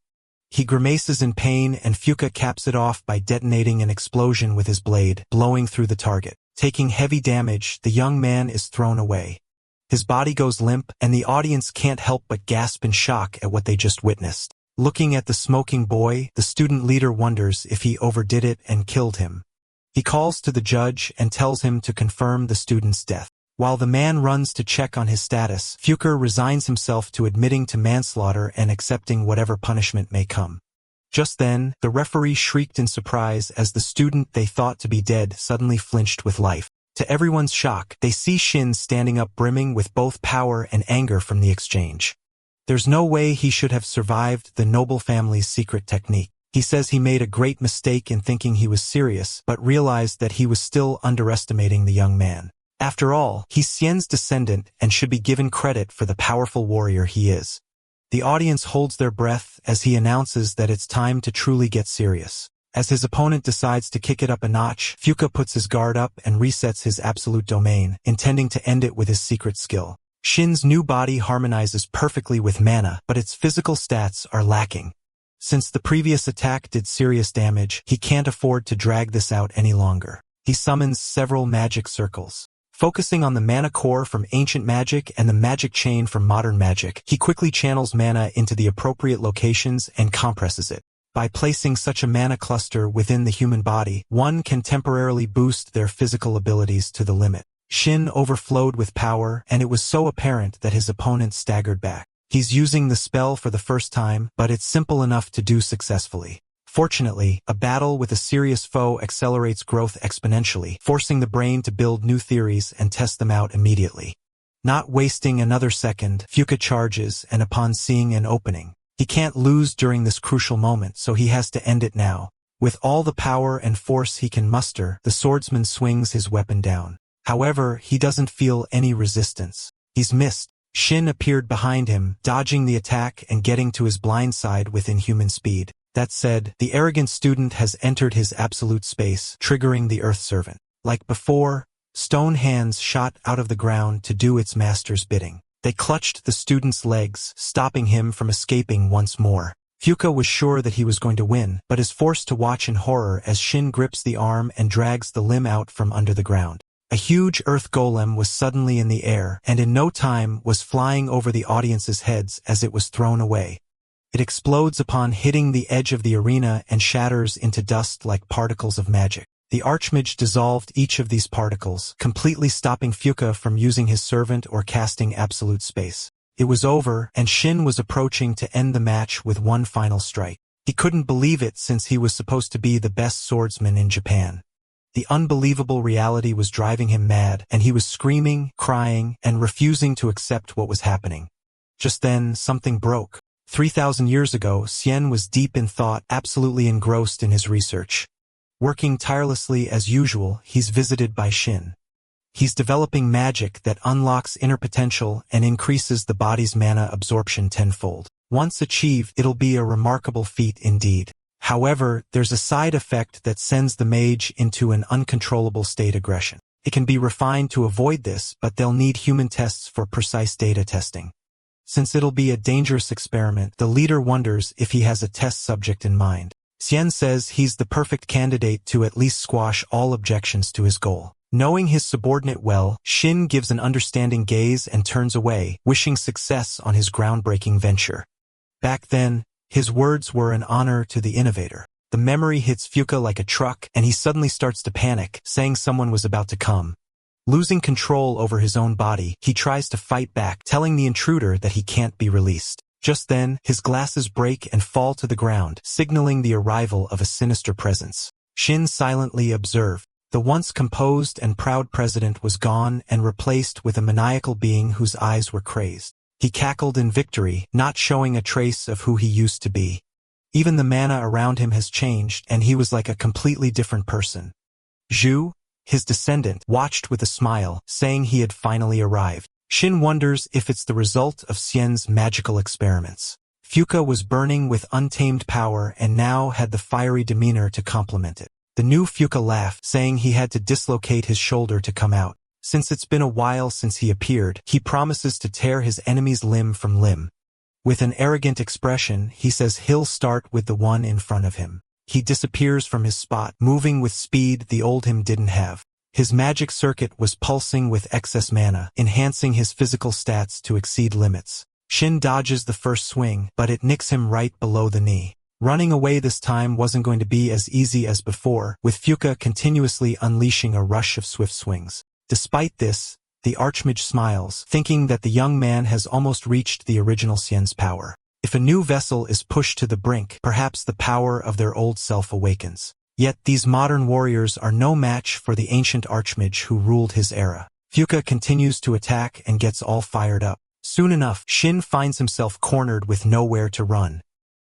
He grimaces in pain and Fuka caps it off by detonating an explosion with his blade, blowing through the target. Taking heavy damage, the young man is thrown away. His body goes limp, and the audience can't help but gasp in shock at what they just witnessed. Looking at the smoking boy, the student leader wonders if he overdid it and killed him. He calls to the judge and tells him to confirm the student's death. While the man runs to check on his status, Fuka resigns himself to admitting to manslaughter and accepting whatever punishment may come. Just then, the referee shrieked in surprise as the student they thought to be dead suddenly flinched with life. To everyone's shock, they see Shin standing up brimming with both power and anger from the exchange. There's no way he should have survived the noble family's secret technique. He says he made a great mistake in thinking he was serious, but realized that he was still underestimating the young man. After all, he's Xian's descendant and should be given credit for the powerful warrior he is. The audience holds their breath as he announces that it's time to truly get serious. As his opponent decides to kick it up a notch, Fuka puts his guard up and resets his absolute domain, intending to end it with his secret skill. Shin's new body harmonizes perfectly with mana, but its physical stats are lacking. Since the previous attack did serious damage, he can't afford to drag this out any longer. He summons several magic circles. Focusing on the mana core from ancient magic and the magic chain from modern magic, he quickly channels mana into the appropriate locations and compresses it. By placing such a mana cluster within the human body, one can temporarily boost their physical abilities to the limit. Shin overflowed with power, and it was so apparent that his opponent staggered back. He's using the spell for the first time, but it's simple enough to do successfully. Fortunately, a battle with a serious foe accelerates growth exponentially, forcing the brain to build new theories and test them out immediately. Not wasting another second, Fuka charges, and upon seeing an opening, he can't lose during this crucial moment, so he has to end it now. With all the power and force he can muster, the swordsman swings his weapon down. However, he doesn't feel any resistance. He's missed. Shin appeared behind him, dodging the attack and getting to his blind side with inhuman speed. That said, the arrogant student has entered his absolute space, triggering the Earth Servant. Like before, Stone hands shot out of the ground to do its master's bidding. They clutched the student's legs, stopping him from escaping once more. Fuka was sure that he was going to win, but is forced to watch in horror as Shin grips the arm and drags the limb out from under the ground. A huge earth golem was suddenly in the air, and in no time was flying over the audience's heads as it was thrown away. It explodes upon hitting the edge of the arena and shatters into dust like particles of magic. The Archmage dissolved each of these particles, completely stopping Fuka from using his servant or casting absolute space. It was over, and Shin was approaching to end the match with one final strike. He couldn't believe it since he was supposed to be the best swordsman in Japan. The unbelievable reality was driving him mad, and he was screaming, crying, and refusing to accept what was happening. Just then, something broke. 3,000 years ago, Xian was deep in thought, absolutely engrossed in his research. Working tirelessly as usual, he's visited by Shin. He's developing magic that unlocks inner potential and increases the body's mana absorption tenfold. Once achieved, it'll be a remarkable feat indeed. However, there's a side effect that sends the mage into an uncontrollable state aggression. It can be refined to avoid this, but they'll need human tests for precise data testing. Since it'll be a dangerous experiment, the leader wonders if he has a test subject in mind. Xian says he's the perfect candidate to at least squash all objections to his goal. Knowing his subordinate well, Shin gives an understanding gaze and turns away, wishing success on his groundbreaking venture. Back then, his words were an honor to the innovator. The memory hits Fuka like a truck, and he suddenly starts to panic, saying someone was about to come. Losing control over his own body, he tries to fight back, telling the intruder that he can't be released. Just then, his glasses break and fall to the ground, signaling the arrival of a sinister presence. Shin silently observed. The once composed and proud president was gone and replaced with a maniacal being whose eyes were crazed. He cackled in victory, not showing a trace of who he used to be. Even the mana around him has changed, and he was like a completely different person. Zhu, his descendant, watched with a smile, saying he had finally arrived. Shin wonders if it's the result of Xian's magical experiments. Fuka was burning with untamed power and now had the fiery demeanor to complement it. The new Fuka laughed, saying he had to dislocate his shoulder to come out. Since it's been a while since he appeared, he promises to tear his enemy's limb from limb. With an arrogant expression, he says he'll start with the one in front of him. He disappears from his spot, moving with speed the old him didn't have. His magic circuit was pulsing with excess mana, enhancing his physical stats to exceed limits. Shin dodges the first swing, but it nicks him right below the knee. Running away this time wasn't going to be as easy as before, with Fuka continuously unleashing a rush of swift swings. Despite this, the Archmage smiles, thinking that the young man has almost reached the original Xian's power. If a new vessel is pushed to the brink, perhaps the power of their old self awakens. Yet these modern warriors are no match for the ancient Archmage who ruled his era. Fuka continues to attack and gets all fired up. Soon enough, Shin finds himself cornered with nowhere to run.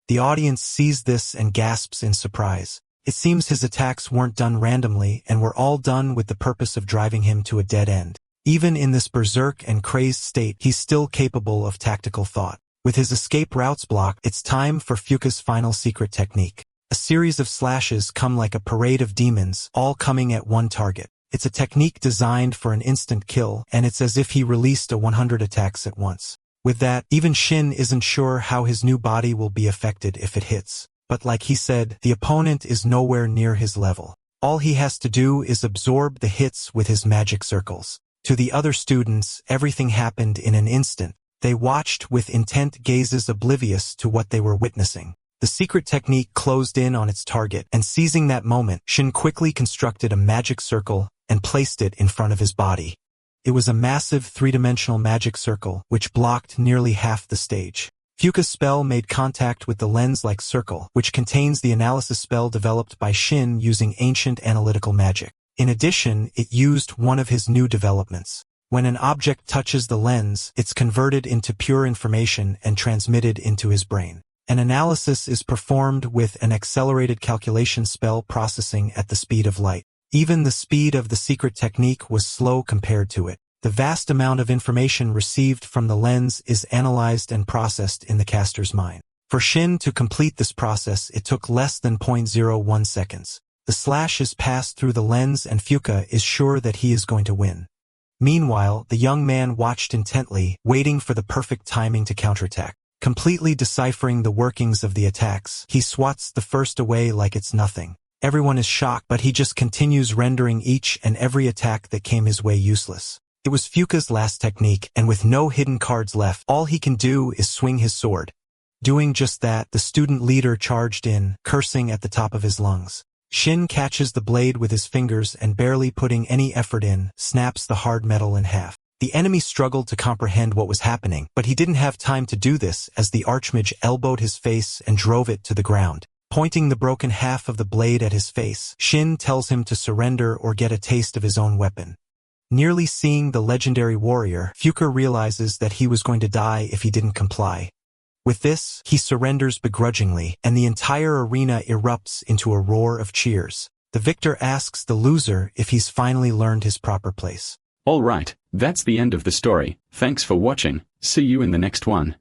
The audience sees this and gasps in surprise. It seems his attacks weren't done randomly and were all done with the purpose of driving him to a dead end. Even in this berserk and crazed state, he's still capable of tactical thought. With his escape routes blocked, it's time for Fuka's final secret technique. A series of slashes come like a parade of demons, all coming at one target. It's a technique designed for an instant kill, and it's as if he released 100 attacks at once. With that, even Shin isn't sure how his new body will be affected if it hits. But like he said, the opponent is nowhere near his level. All he has to do is absorb the hits with his magic circles. To the other students, everything happened in an instant. They watched with intent gazes, oblivious to what they were witnessing. The secret technique closed in on its target, and seizing that moment, Shin quickly constructed a magic circle and placed it in front of his body. It was a massive three-dimensional magic circle, which blocked nearly half the stage. Fuka's spell made contact with the lens-like circle, which contains the analysis spell developed by Shin using ancient analytical magic. In addition, it used one of his new developments. When an object touches the lens, it's converted into pure information and transmitted into his brain. An analysis is performed with an accelerated calculation spell processing at the speed of light. Even the speed of the secret technique was slow compared to it. The vast amount of information received from the lens is analyzed and processed in the caster's mind. For Shin to complete this process, it took less than 0.01 seconds. The slash is passed through the lens and Fuka is sure that he is going to win. Meanwhile, the young man watched intently, waiting for the perfect timing to counterattack. Completely deciphering the workings of the attacks, he swats the first away like it's nothing. Everyone is shocked, but he just continues rendering each and every attack that came his way useless. It was Fuka's last technique, and with no hidden cards left, all he can do is swing his sword. Doing just that, the student leader charged in, cursing at the top of his lungs. Shin catches the blade with his fingers and, barely putting any effort in, snaps the hard metal in half. The enemy struggled to comprehend what was happening, but he didn't have time to do this as the Archmage elbowed his face and drove it to the ground. Pointing the broken half of the blade at his face, Shin tells him to surrender or get a taste of his own weapon. Nearly seeing the legendary warrior, Fuka realizes that he was going to die if he didn't comply. With this, he surrenders begrudgingly, and the entire arena erupts into a roar of cheers. The victor asks the loser if he's finally learned his proper place. Alright, that's the end of the story. Thanks for watching. See you in the next one.